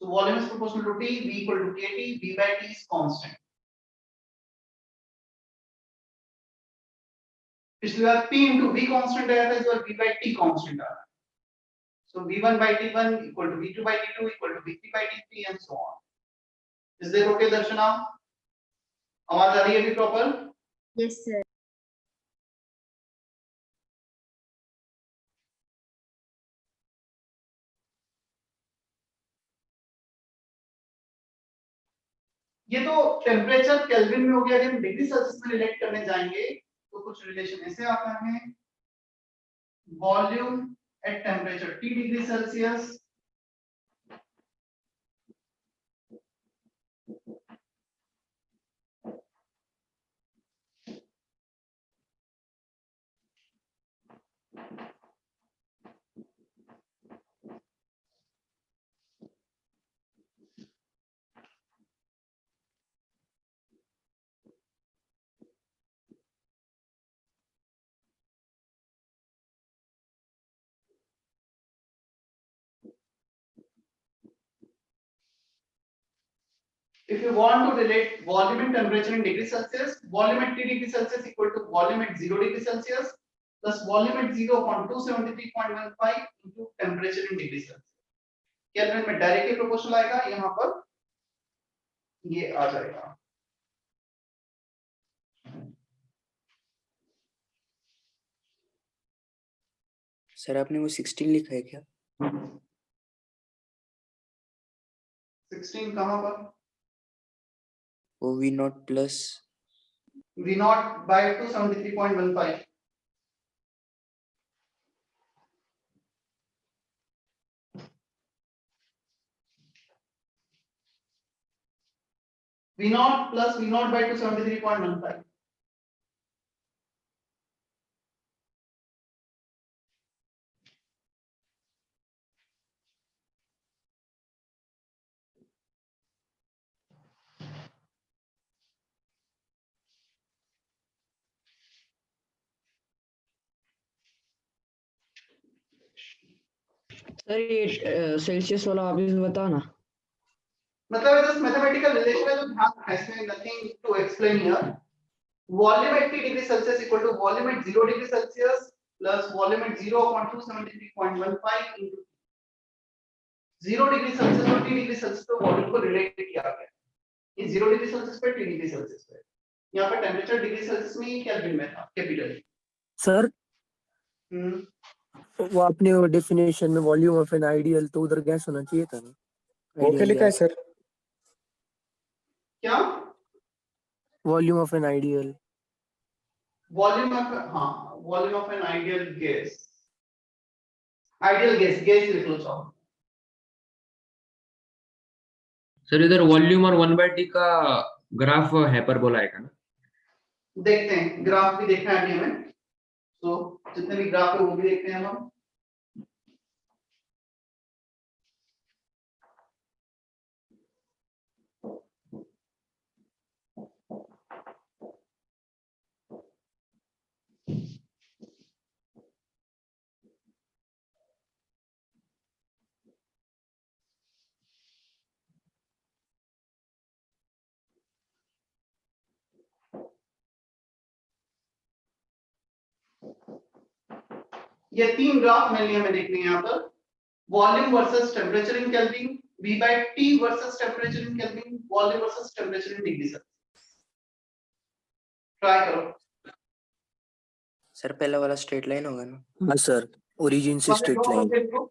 So volume is proportional to T, V equal to KT, V by T is constant. पिछली बार P into V constant आया था, इस बार V by T constant आ रहा है. So V1 by T1 equal to V2 by T2 equal to V3 by T3 and so on. Is there okay, Darshana? आवाज आ रही है अभी प्रॉपर? Yes, sir. ये तो टेम्परेचर केल्विन में हो गया। जब डिग्री सेल्सियस में रिलेट करने जाएंगे तो कुछ रिलेशन ऐसे आता है, volume at temperature T degree Celsius if you want to relate volume and temperature in degree Celsius, volume at T degree Celsius equal to volume at 0 degree Celsius plus volume at 0 upon 273.15 into temperature in degree Celsius. Kelvin में डायरेक्टली प्रोपोर्शनल आएगा, यहाँ पर ये आ जाएगा। सर आपने वो 16 लिखा है क्या? 16 कहाँ पर? वो V not plus V naught by 273.15. V naught plus V naught by 273.15. Sir ये सेल्सियस वाला वापस बताओ ना। मतलब ये जस्ट मैथमेटिकल रिलेशन है जो ध्यान रखना है, इसमें nothing to explain here. Volume at T degree Celsius equal to volume at 0 degree Celsius plus volume at 0 upon 273.15 into 0 degree Celsius और T डिग्री सेल्सियस पे वॉल्यूम को रिलेट किया गया। ये 0 डिग्री सेल्सियस पे T डिग्री सेल्सियस पे, यहाँ पे टेम्परेचर डिग्री सेल्सियस में ही केल्विन में था कैपिटल। सर वो आपने वो डेफिनेशन में वॉल्यूम ऑफ एन आइडियल, तो उधर गैस होना चाहिए था ना। वो क्या लिखा है सर? क्या volume of an ideal, volume of, हाँ volume of an ideal gas, ideal gas, gas लिख लो चाहो। सर इधर वॉल्यूम और 1/T का ग्राफ हाइपरबोला आएगा ना? देखते हैं, ग्राफ भी देखना है अभी हमें, तो जितने भी ग्राफ है वो भी देखते हैं हम। ये 3 ग्राफ मेनली हमें देखने हैं यहाँ पर, volume versus temperature in kelvin, V by T versus temperature in kelvin, volume versus temperature in degree Celsius. Try करो। सर पहला वाला स्ट्रेट लाइन होगा ना? हाँ सर, ओरिजिन से स्ट्रेट लाइन।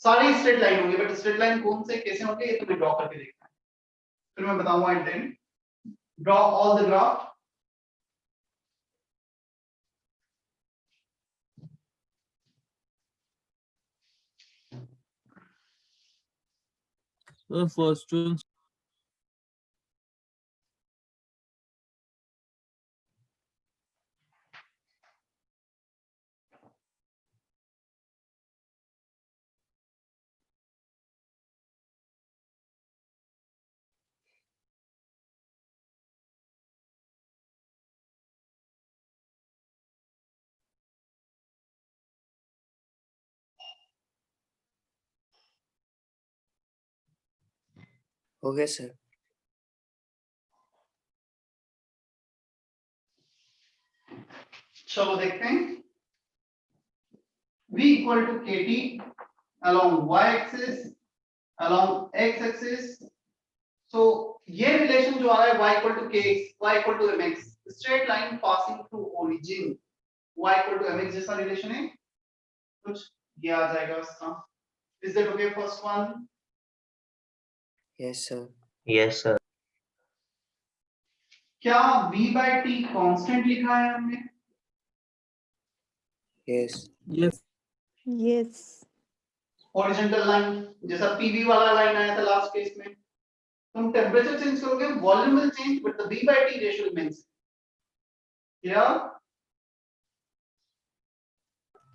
सारी स्ट्रेट लाइन होंगे, बट स्ट्रेट लाइन कौन से कैसे होंगे ये तुम्हें ड्रॉ करके देखना है, फिर मैं बताऊंगा at the end. Draw all the graph. First one हो गया सर। चलो देखते हैं। V equal to KT along y axis along x axis। so ये रिलेशन जो आ रहा है y equal to kx, y equal to mx, straight line passing through origin, y equal to mx जैसा रिलेशन है कुछ, ये आ जाएगा इसका। Is that okay? First one। Yes sir. Yes sir. क्या v by t कांस्टेंट लिखा है हमने? Yes. Yes yes. Horizontal line जैसा pv वाला लाइन आया था लास्ट केस में, तुम टेम्परेचर चेंज करोगे, volume will change but the v by t ratio remains. क्या?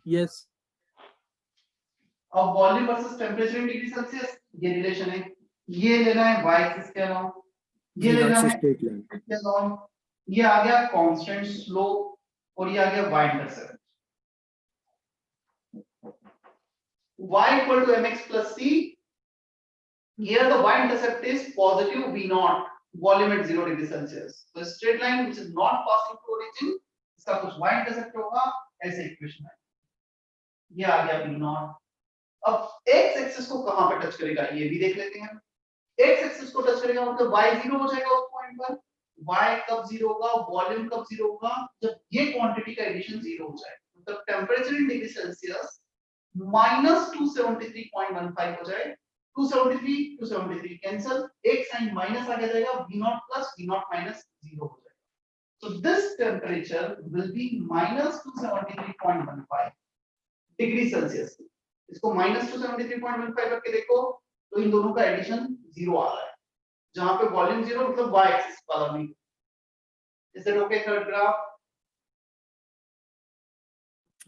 यस। अब volume versus temperature in degree Celsius ये रिलेशन है, ये लेना है y एक्सिस के अलाउंग, ये लेना है स्ट्रेट लाइन। के अलाउंग, ये आ गया कांस्टेंट स्लोप और ये आ गया y intercept. y equal to mx plus c, here the y intercept is positive v naught, volume at 0 degree Celsius, so straight line which is not passing through origin इसका कुछ y intercept होगा, ऐसे इक्वेशन है, ये आ गया v naught। अब x एक्सिस को कहां पे टच करेगा ये भी देख लेते हैं। x एक्सिस को टच करेगा मतलब y 0 हो जाएगा उस पॉइंट पर, y कब 0 होगा, वॉल्यूम कब 0 होगा, जब ये क्वांटिटी का एडिशन 0 हो जाए, मतलब temperature in degree Celsius minus 273.15 हो जाए। 273 273 कैंसिल, एक साइन माइनस आगे जाएगा, v naught plus v naught minus 0 हो जाएगा। So this temperature will be minus 273.15 degree Celsius. इसको minus 273.15 करके देखो तो इन दोनों का एडिशन 0 आ रहा है, जहां पे वॉल्यूम 0 मतलब y एक्सिस वाला भी। Is that okay? Third graph.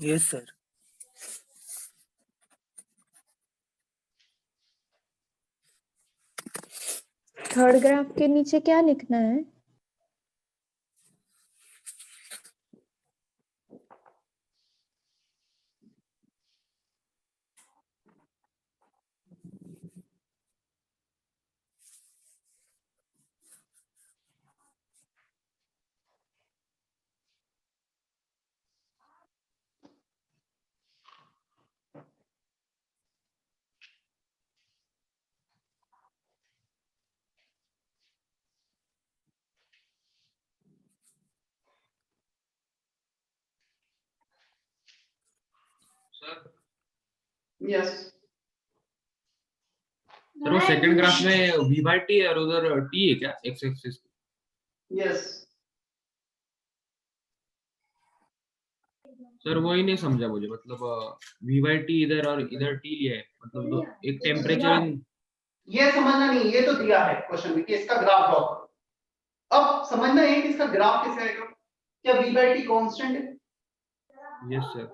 Yes sir. Third graph के नीचे क्या लिखना है? यस सर वो सेकंड ग्राफ में v by t और उधर t है क्या x एक्सिस? यस सर वो ही नहीं समझा मुझे, मतलब v by t इधर और इधर t लिया है, मतलब दो एक टेम्परेचर इन, ये समझना नहीं, ये तो दिया है क्वेश्चन में कि इसका ग्राफ ड्रॉ करो। अब समझना है कि इसका ग्राफ कैसे आएगा। क्या v by t कांस्टेंट है? Yes sir.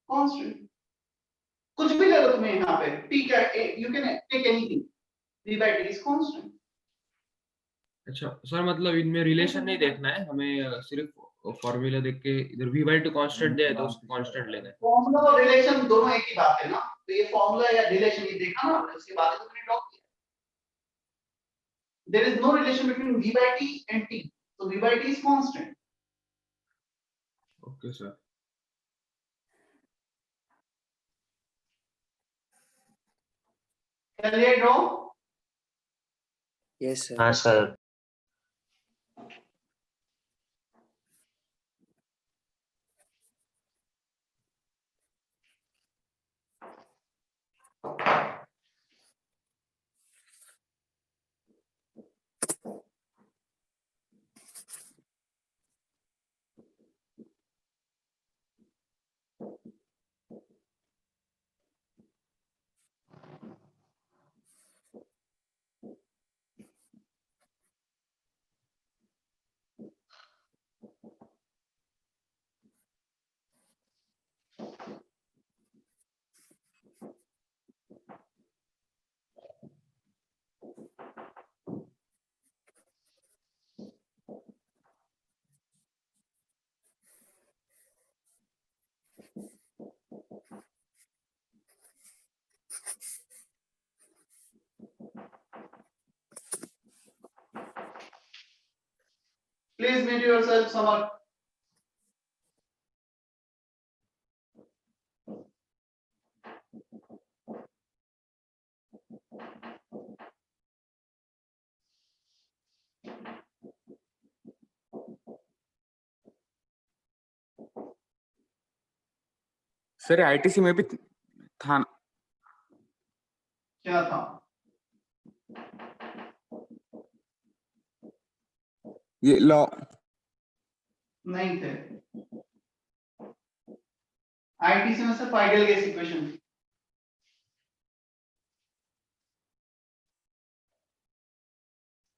कांस्टेंट कुछ भी ले लो तुम्हें यहाँ पे t क्या you can take anything, v by t is constant. अच्छा सर, मतलब इनमें रिलेशन नहीं देखना है हमें, सिर्फ फॉर्मूला देख के इधर v by 2 कांस्टेंट दिया है तो उसको कांस्टेंट लेना है। फॉर्मूला और रिलेशन दोनों एक ही बात है ना, तो ये फॉर्मूला या रिलेशन ये देखा ना, उसके बाद तो तुमने ड्रॉप किया। There is no relation between v by t and t, so v by t is constant। Okay sir. चलिए ड्रॉ। Yes sir. हाँ sir. Please mute yourself, Samar. Sir ITC में भी था। क्या था? ये लॉ नहीं थे। आईटीसी में सिर्फ आइडियल गैस इक्वेशन थी।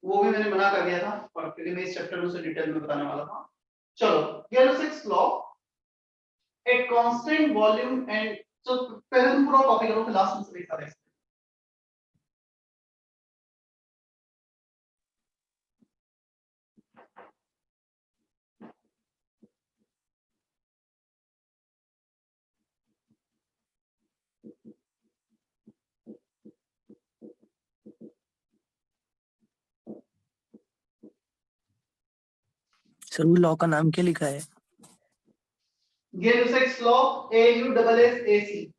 वो भी मैंने मना कर दिया था, और क्योंकि मैं इस चैप्टर में उसे डिटेल में बताने वाला था। चलो, Gay Lussac's law, a constant volume and, तो पहले तुम पूरा कॉपी करो, फिर लास्ट में से देखा रहेगा। सर वो लॉ का नाम क्या लिखा है? गैलोसिक्स लॉ, AUSSAC।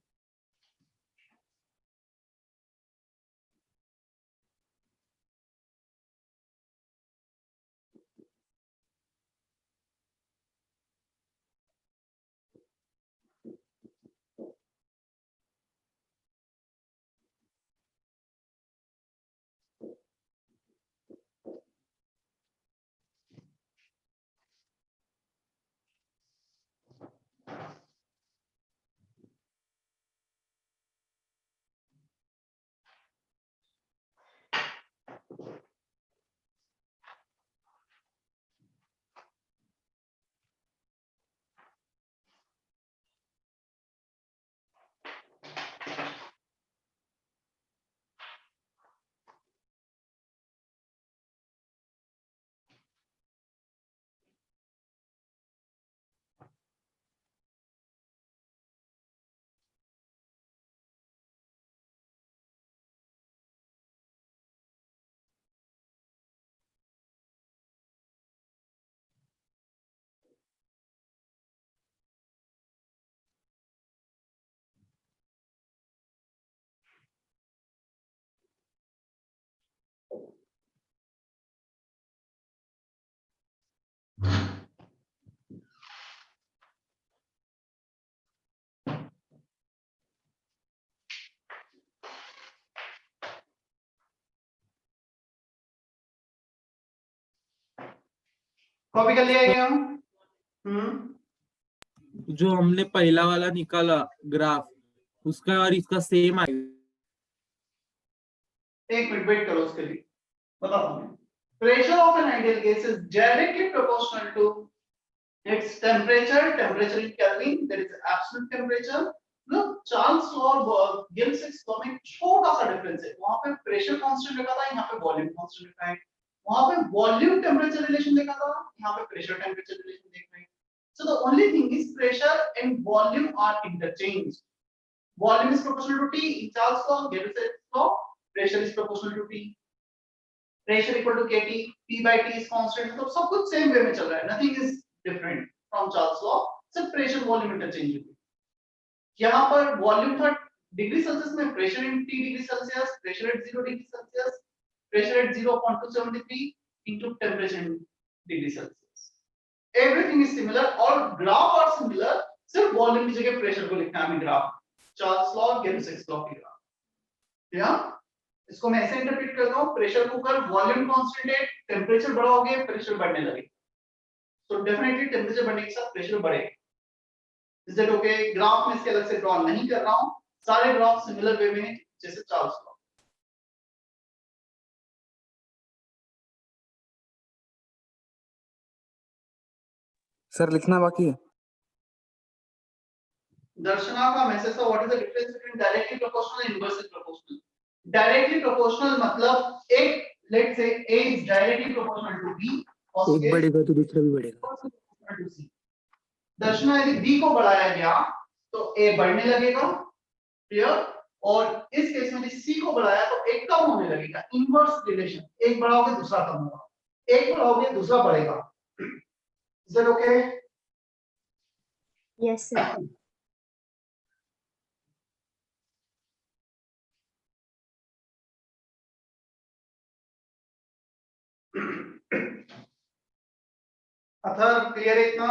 कॉपी कर लिया ये हम। जो हमने पहला वाला निकाला ग्राफ, उसका और इसका सेम आएगा। एक मिनट वेट करो, उसके लिए बताता हूँ। Pressure of an ideal gas is directly proportional to It's temperature, temperature in Kelvin, there is absolute temperature. Look, Charles law और गिब्स लॉ में छोटा सा डिफरेंस है, वहां पे प्रेशर कांस्टेंट लिखा था, यहाँ पे वॉल्यूम कांस्टेंट लिखा है, वहां पे वॉल्यूम टेम्परेचर रिलेशन लिखा था, यहाँ पे प्रेशर टेम्परेचर रिलेशन देख रहे हैं. So the only thing is pressure and volume are interchanged. Volume is proportional to T in Charles law, Gibbs law, pressure is proportional to T. Pressure equal to kT, P by T is constant, तो सब कुछ सेम वे में चल रहा है, nothing is different from Charles law, सिर्फ प्रेशर वॉल्यूम इंटरचेंज हुई. यहाँ पर वॉल्यूम था डिग्री सेल्सियस में, pressure in T degree Celsius, pressure at 0 degree Celsius, pressure at 0.273 into temperature in degree Celsius. Everything is similar, all graph are similar, सिर्फ वॉल्यूम की जगह प्रेशर को लिखना है हमें graph. Charles law, Gibbs law की ग्राफ. या इसको मैं ऐसे इंटरप्रेट करता हूं, प्रेशर कुकर वॉल्यूम कांस्टेंट है, टेंपरेचर बढ़ा हो गया, प्रेशर बढ़ने लगे, तो डेफिनेटली टेंपरेचर बढ़ने के साथ प्रेशर बढ़ेगा. Is that okay? ग्राफ में इसके अलग से ड्रॉ नहीं कर रहा हूं, सारे ग्राफ सिमिलर वे में जैसे चार्ल्स लॉ. सर लिखना बाकी है. दर्शना का मैसेज था, what is the difference between directly proportional and inversely proportional. Directly proportional मतलब एक, let's say A is directly proportional to B, एक बढ़ेगा तो दूसरा भी बढ़ेगा. दर्शना यदि B को बढ़ाया गया तो A बढ़ने लगेगा, क्लियर. और इस केस में यदि C को बढ़ाया तो एक कम होने लगेगा, इनवर्स रिलेशन, एक बढ़ाओगे दूसरा कम होगा, एक बढ़ाओगे दूसरा बढ़ेगा. Is that okay? Yes sir. अथर क्लियर है इतना?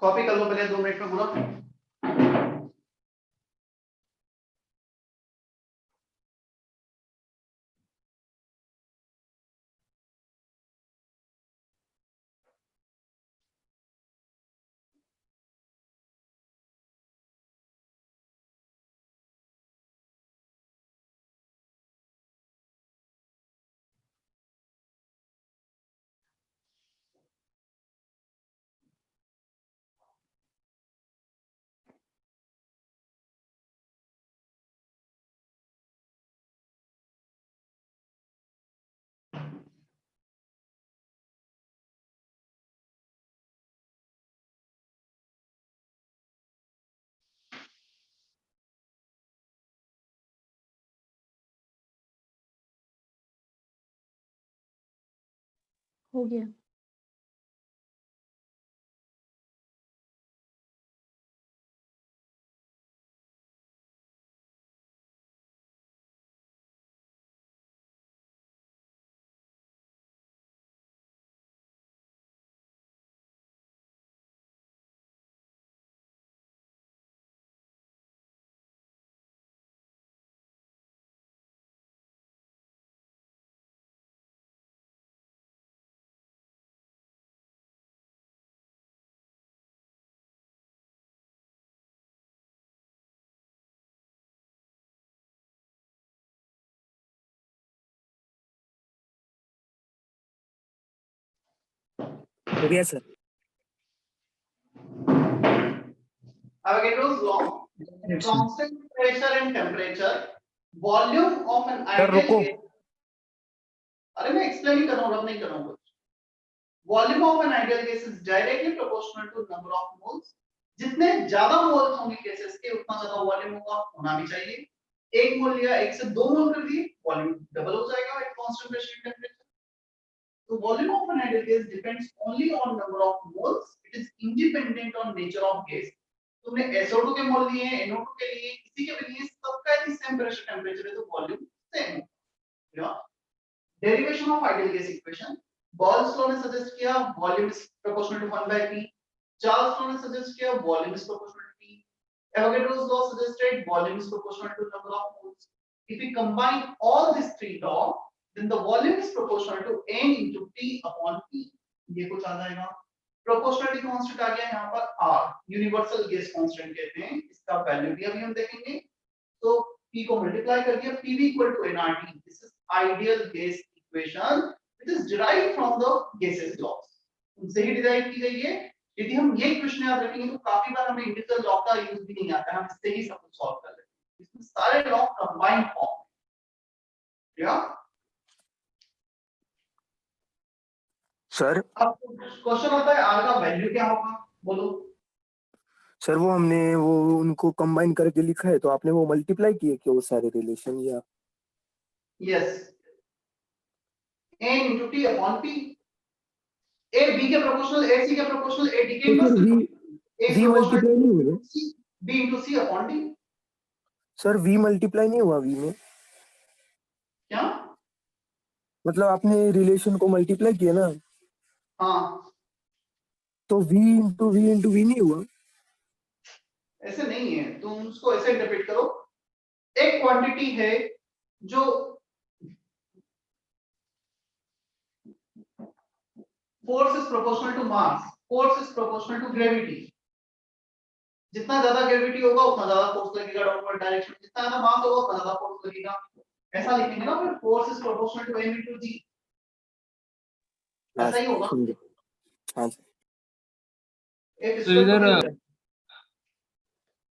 कॉपी कर लो पहले 2 मिनट में पूरा। हो गया। हो गया sir. Avogadro's law, constant pressure and temperature, volume of an sir ideal रुको। gas। अरे मैं एक्सप्लेन ही कर रहा हूँ, रब नहीं कर रहा हूँ कुछ। Volume of an ideal gas is directly proportional to number of moles। जितने ज्यादा मोल्स होंगे गैसेस के उतना ज्यादा वॉल्यूम होगा, होना भी चाहिए। 1 मोल लिया, 1 से 2 मोल कर दिए, वॉल्यूम डबल हो जाएगा at constant pressure and temperature. So volume of an ideal gas depends only on number of moles. It is independent on nature of gas। तुमने SO2 के मोल लिए, NO2 के लिए, किसी के भी लिए, सबका यदि सेम प्रेशर टेंपरेचर है तो वॉल्यूम सेम होगा। Derivation of ideal gas equation, Boyle's law ने सजेस्ट किया volume is proportional to 1 by p। Charles law ने सजेस्ट किया volume is proportional to p। Avogadro's law suggested volume is proportional to number of moles। If we combine all these three laws, then the volume is proportional to n into T upon P। ये कुछ आ जाएगा। प्रोपोर्शनलिटी कांस्टेंट आ गया यहाँ पर R, यूनिवर्सल गैस कांस्टेंट कहते हैं, इसका वैल्यू भी अभी हम देखेंगे। तो P को मल्टीप्लाई कर दिया, PV equal to nRT। This is ideal gas equation which is derived from the gases laws. उनसे ही डिराइव की गई है। यदि हम ये क्वेश्चन याद रखेंगे तो काफी बार हमें इंडिविजुअल लॉ का यूज भी नहीं आता, हम इससे ही सब कुछ सॉल्व कर लेते हैं। इसमें सारे लॉ कंबाइंड फॉर्म है। या सर अब क्वेश्चन आता है आर का वैल्यू क्या होगा, बोलो। सर वो हमने वो उनको कंबाइन करके लिखा है, तो आपने वो मल्टीप्लाई किए क्या वो सारे रिलेशन या? Yes, n into t upon p। a b के प्रोपोर्शनल, a c के प्रोपोर्शनल, a d के तो sir inverse, a v proportional multiply नहीं हुआ? c, b into c upon d। Sir v multiply नहीं हुआ v में? क्या? मतलब आपने रिलेशन को मल्टीप्लाई किया ना, हाँ, तो v इंटू v नहीं हुआ? ऐसे नहीं है, तुम उसको ऐसे इंटरप्रेट करो। एक क्वांटिटी है जो force is proportional to mass, force is proportional to gravity। जितना ज्यादा ग्रेविटी होगा उतना ज्यादा फोर्स लगेगा डाउनवर्ड डायरेक्शन, जितना ज्यादा मास होगा उतना ज्यादा फोर्स लगेगा। ऐसा लिखेंगे ना फिर, force is proportional to m into g। ऐसा ही होगा। हाँ एक तो इधर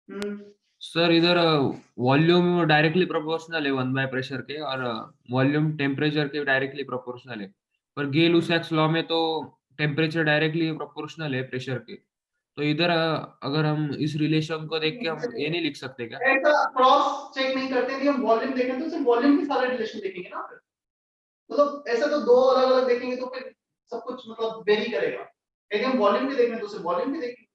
हम्म, सर इधर वॉल्यूम डायरेक्टली प्रोपोर्शनल है 1 बाय प्रेशर के, और वॉल्यूम टेम्परेचर के डायरेक्टली प्रोपोर्शनल है। पर गेल-लुसाक्स लॉ में तो टेम्परेचर डायरेक्टली प्रोपोर्शनल है प्रेशर के। तो इधर अगर हम इस रिलेशन को देख के हम ये नहीं लिख सकते क्या? ऐसा क्रॉस चेक नहीं करते, यदि हम वॉल्यूम देखें तो सिर्फ वॉल्यूम के सारे रिलेशन देखेंगे ना फिर। मतलब ऐसा तो दो अलग अलग देखेंगे तो फिर सब कुछ मतलब वेरी करेगा। यदि हम वॉल्यूम के देखें तो सिर्फ वॉल्यूम के देखेंगे।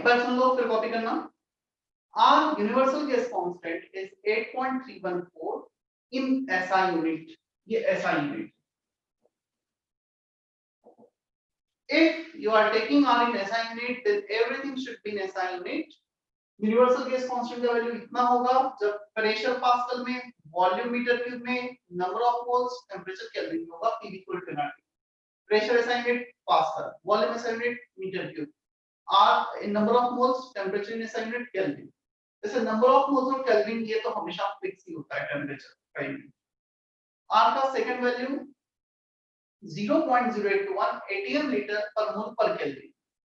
बार सुन लो फिर कॉपी करना। Our universal gas constant is 8.314 in SI unit. ये SI unit. If you are taking R in SI unit, then everything should be in SI unit. Universal gas constant का वैल्यू इतना होगा जब प्रेशर पास्कल में, वॉल्यूम मीटर क्यूब में, number of moles, temperature kelvin में होगा, P equal to NRT. Pressure SI unit pascal, volume SI unit metre cube, R in number of moles, temperature in SI unit kelvin. जैसे नंबर ऑफ मोल्स और केल्विन ये तो हमेशा फिक्स ही होता है टेम्परेचर का यूनिट। R का सेकंड वैल्यू 0.0821 atm लीटर पर मोल पर केल्विन।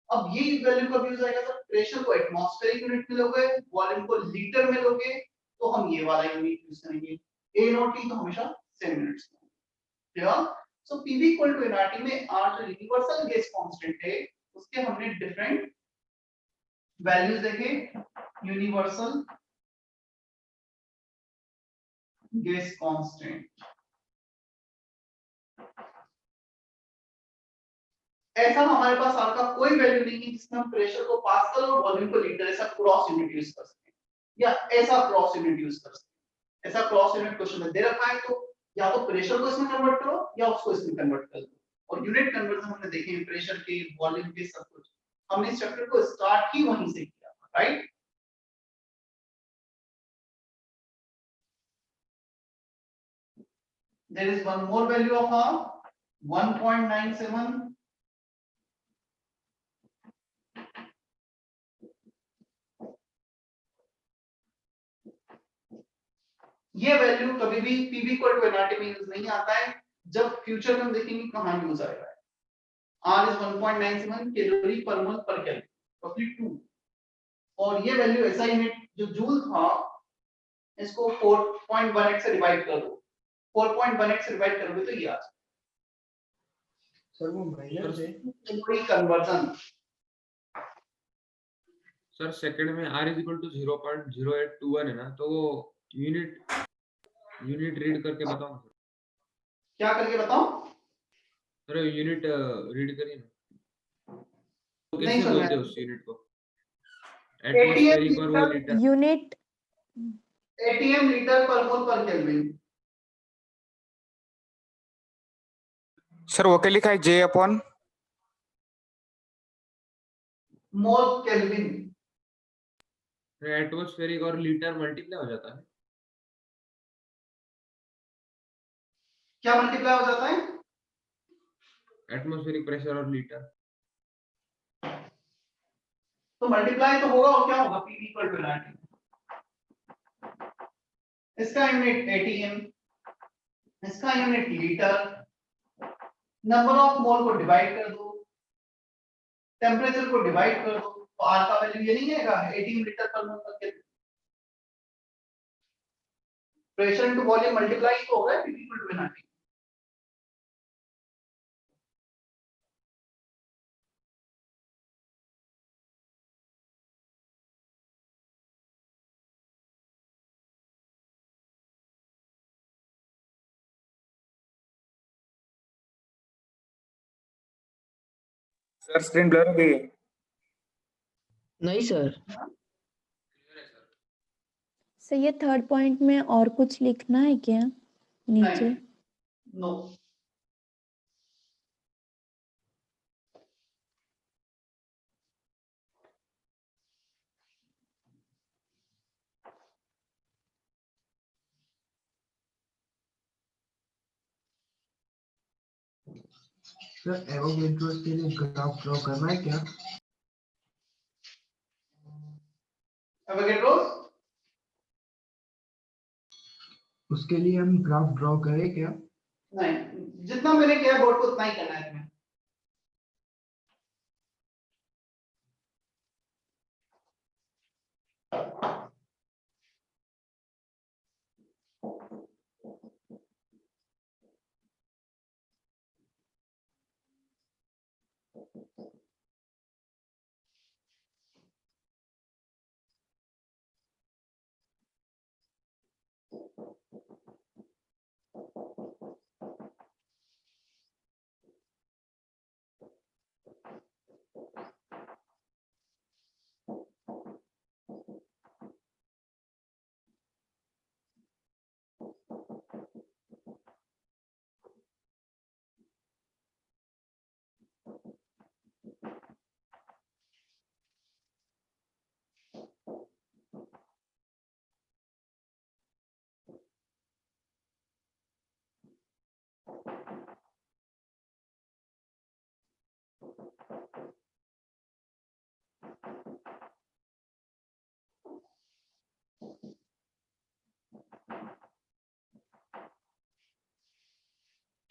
अब ये वैल्यू कब यूज आएगा सर? प्रेशर को एटमॉस्फेरिक यूनिट में लोगे, वॉल्यूम को लीटर में लोगे, तो हम ये वाला यूनिट यूज करेंगे। A नॉट T तो हमेशा सेम यूनिट्स में। Clear? So PV equal to nRT में R जो यूनिवर्सल गैस कांस्टेंट है उसके हमने डिफरेंट वैल्यूज देखे। यूनिवर्सल गैस कांस्टेंट ऐसा हमारे पास R का कोई वैल्यू नहीं है जिसमें हम प्रेशर को पास्कल और वॉल्यूम को लीटर ऐसा क्रॉस यूनिट यूज कर सकें या ऐसा क्रॉस यूनिट यूज कर सकें। ऐसा क्रॉस यूनिट क्वेश्चन में दे रखा है तो या तो प्रेशर को इसमें कन्वर्ट करो या उसको इसमें कन्वर्ट कर दो। और यूनिट कन्वर्जन हमने देखे हैं प्रेशर के, वॉल्यूम के, सब कुछ। हमने इस चैप्टर को स्टार्ट ही वहीं से किया था, right? There is one more value of R, 1.97. ये वैल्यू कभी भी PV इक्वल टू nRT में यूज नहीं आता है। जब फ्यूचर में हम देखेंगे कहां यूज आएगा। R is 1.97 कैलोरी पर मोल पर केल्विन, roughly 2। और ये वैल्यू SI यूनिट जो जूल था इसको 4.18 से डिवाइड कर दो। 4.18 से डिवाइड करोगे तो ये आ जाएगा। सर वो माइनस है कैलोरी कन्वर्जन। सर सेकंड में R इज इक्वल टू 0.0821 है ना, तो वो यूनिट रीड करके बताओ ना सर। क्या करके बताओ? सर यूनिट रीड करिए ना, तो नहीं कैसे समझ बोलते में हो उस यूनिट को? एटमॉस्फेरिक और वो लीटर। यूनिट ATM लीटर पर मोल पर केल्विन। सर वो क्या लिखा है J upon mole kelvin. Atmospheric और लीटर मल्टीप्लाई हो जाता है। क्या मल्टीप्लाई हो जाता है? एटमॉस्फेरिक प्रेशर और लीटर। तो मल्टीप्लाई तो होगा और क्या होगा? PV equal to nRT। इसका यूनिट ATM, इसका unit litre. Number of mole को डिवाइड कर दो, टेम्परेचर को डिवाइड कर दो, तो R का वैल्यू ये नहीं आएगा 18 लीटर पर मोल पर kelvin. Pressure into volume multiply तो होगा PV equal to nRT। Sir screen blur हो गई है। नहीं सर। सर ये थर्ड पॉइंट में और कुछ लिखना है क्या नीचे? नो। सर एवोगैड्रोस के लिए ग्राफ ड्रॉ करना है क्या? एवोगैड्रोस उसके लिए हम ग्राफ ड्रॉ करें क्या? नहीं, जितना मैंने किया बोर्ड को उतना ही करना है तुम्हें।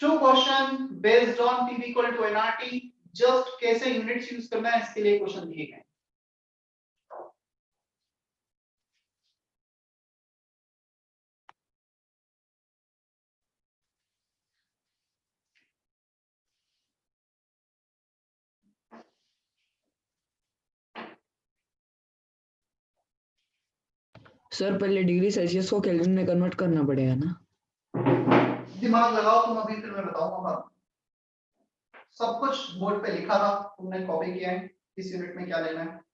Two question based on P equal to NRT, just कैसे यूनिट्स यूज करना है इसके लिए क्वेश्चन दिए गए। सर पहले डिग्री सेल्सियस को केल्विन में कन्वर्ट करना पड़ेगा ना? दिमाग लगाओ तुम, अभी फिर मैं बताऊंगा। सब कुछ बोर्ड पे लिखा था, तुमने कॉपी किया है, इस यूनिट में क्या लेना है।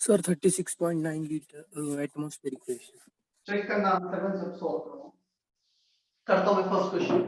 Sir 36.9 litre atmospheric pressure. Check करना आंसर में जब सॉल्व करो। करता हूं मैं फर्स्ट क्वेश्चन।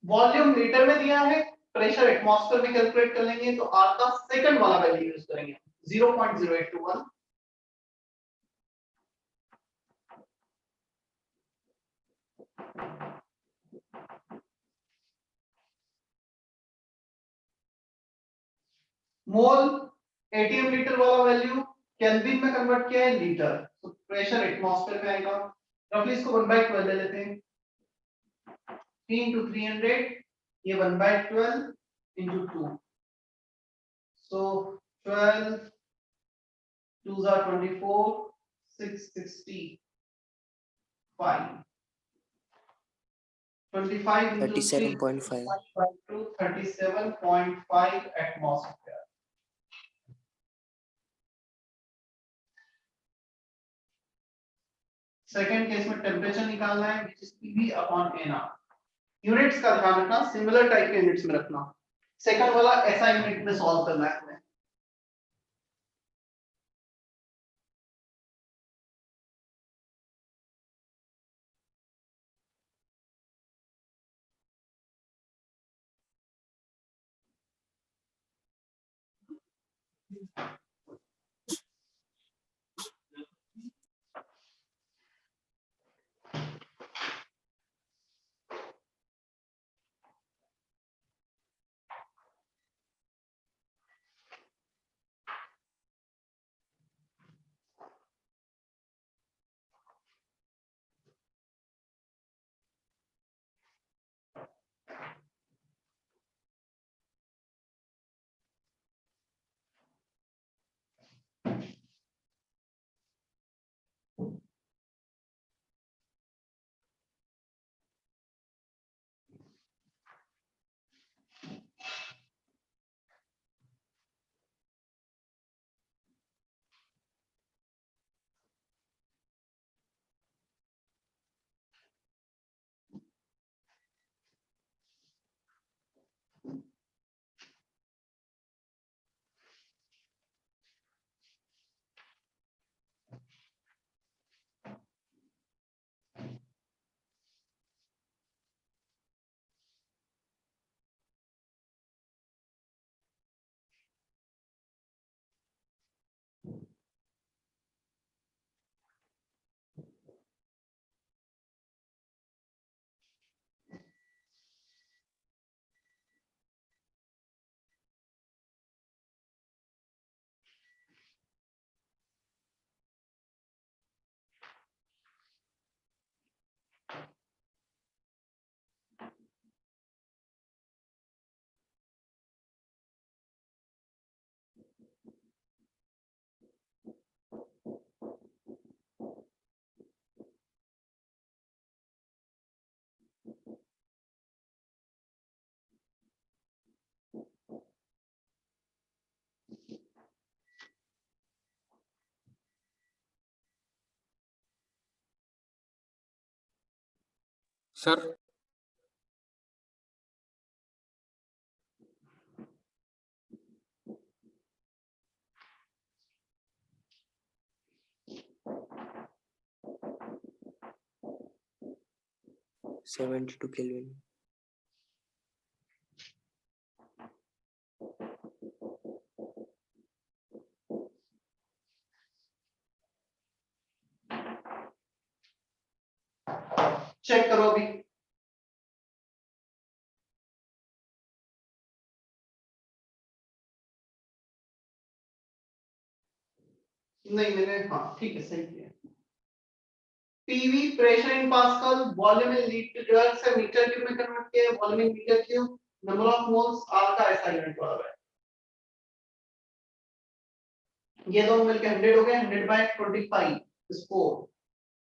वॉल्यूम लीटर में दिया है, प्रेशर एटमॉस्फेयर में कैलकुलेट कर लेंगे, तो आर का सेकंड वाला वैल्यू यूज करेंगे 0.0821। मोल एटीएम लीटर वाला वैल्यू केल्विन में कन्वर्ट किया है लीटर, तो प्रेशर एटमॉस्फेयर में आएगा। रफली इसको 1/12 ले लेते हैं, 3 into 300, ये 1/12 into 2, so 12 2s are 24, 665, 25 into 3 37.5 to 37.5 atmosphere। Second case में टेम्परेचर निकालना है, which is PV upon NR। Units का ध्यान रखना, सिमिलर टाइप के यूनिट्स में रखना। सेकंड वाला ऐसा यूनिट में सॉल्व करना है हमें। Sir, 72 Kelvin. चेक करो अभी। नहीं मैंने, हाँ ठीक है, सही किया। PV pressure in pascal, volume in litre से मीटर क्यूब में कन्वर्ट किया, volume in metre cube, number of moles R का ऐसा यूनिट हुआ है। ये दोनों मिलके 100 हो गए, 100 bye 25 is 4,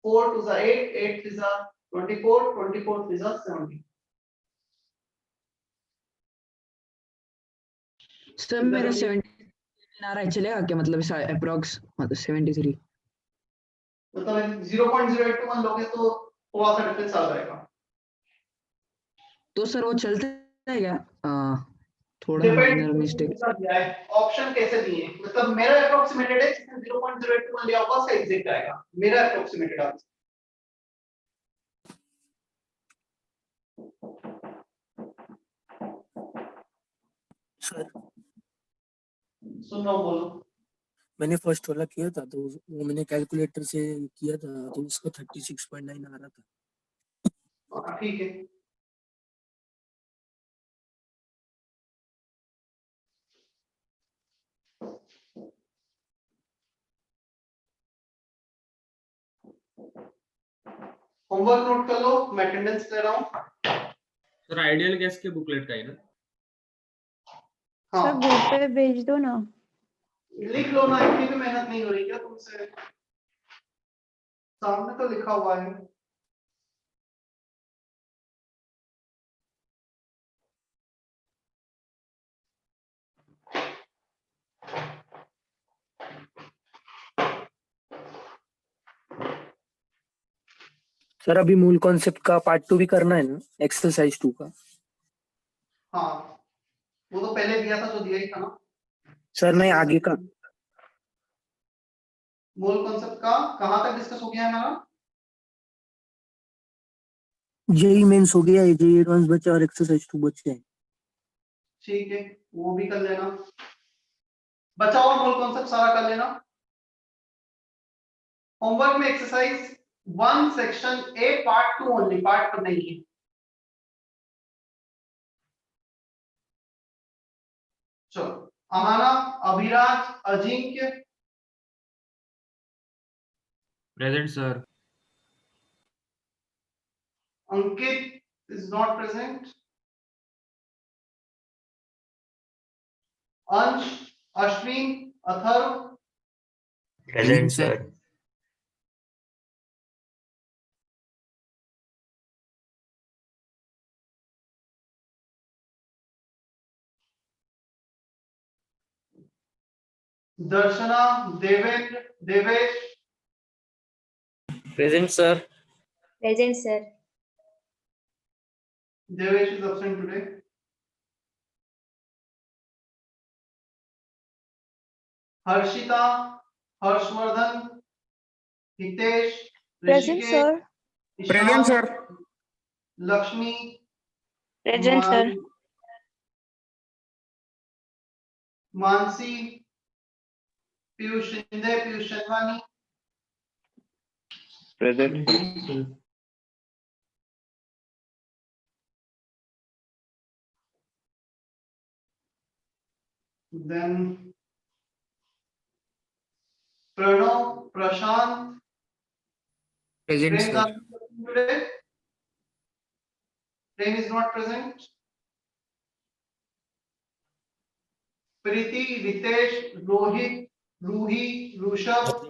4 to the 8, 8 to the 24, 24 to the 70। Sir मेरा 70 आ रहा है, चलेगा क्या? मतलब अप्रॉक्स मतलब 73। मतलब 0.081 लोगे तो थोड़ा सा डिफरेंस आ जाएगा। तो सर वो चलता है क्या? थोड़ा माइनर मिस्टेक। ऑप्शन कैसे दिए, मतलब मेरा अप्रोक्सीमेटेड है, 0.081 लिया होगा उसका एग्जैक्ट आएगा, मेरा अप्रोक्सीमेटेड आंसर। सर सुनो बोलो। मैंने फर्स्ट वाला किया था तो वो मैंने कैलकुलेटर से किया था तो उसका 36.9 आ रहा था। ठीक है, होमवर्क नोट कर लो, मैं अटेंडेंस ले रहा हूँ। सर आइडियल गैस के बुकलेट का ही ना? हाँ सर ग्रुप पे भेज दो ना। लिख लो ना, इतनी भी मेहनत नहीं हो रही क्या तुमसे? सामने तो लिखा हुआ है। सर अभी मूल कॉन्सेप्ट का पार्ट 2 भी करना है ना, एक्सरसाइज 2 का? हाँ वो तो पहले दिया था, जो दिया ही था ना। सर नहीं, आगे का। मूल कॉन्सेप्ट का कहाँ तक डिस्कस हो गया है हमारा? जेई मेंस हो गया है, जेई एडवांस बचा और एक्सरसाइज 2 बचे हैं। ठीक है, वो भी कर लेना, बचा हुआ मूल कॉन्सेप्ट सारा कर लेना। होमवर्क में exercise 1 section A part 2 only, part 1 नहीं है। चलो, Ahana, Abhiraj, Ajinkya. Present sir. Ankit is not present. Ansh, Ashwin, Atharva. Present sir. Darshana, Devendra, Devesh. Present, sir. Present, sir. Devesh is absent today. Harshita, Harshvardhan, Hitesh, present Hrishikesh, sir. present, Ishaan, sir. Lakshmi, present sir. Mansi, Piyush Shinde, Piyush Chandwani, present. then Pranav, Prashant, Present, Prem sir. today. Prem is not present. Preeti, Ritesh, Rohit, Ruhi, Rushabh,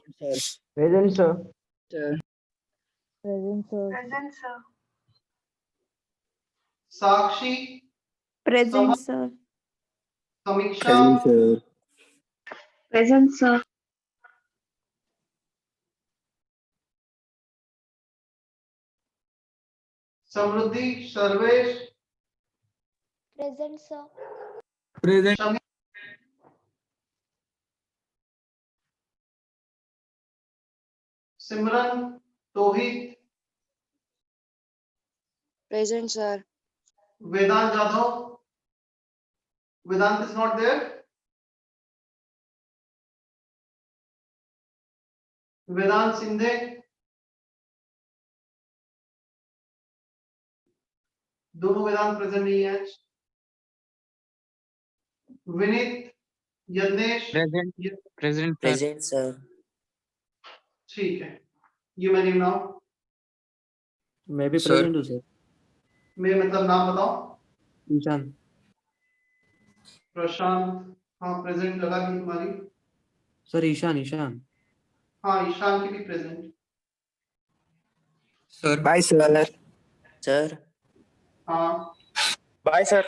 Present, sir. Sir. Present, sir. Present, sir. Sakshi, Present, sir. Samiksha, Present, sir. Samruddhi, Sarvesh, Present, sir. Present. Shami, Simran, Tohit, Present, sir. Vedant Jadhav. Vedant is not there. Vedant Sindhe. दोनों वेदांत प्रेजेंट नहीं है. Vineet, Yagnesh, Present. Present, sir. Present, sir. ठीक है. You may name now. मैं भी Sir. प्रेजेंट हूँ सर. मैं मतलब नाम बताओ. ईशान. प्रशांत, हाँ प्रेजेंट लगा दी तुम्हारी. सर ईशान. हाँ ईशान की भी present. Sir. Bye, sir. Sir. हाँ Bye, sir.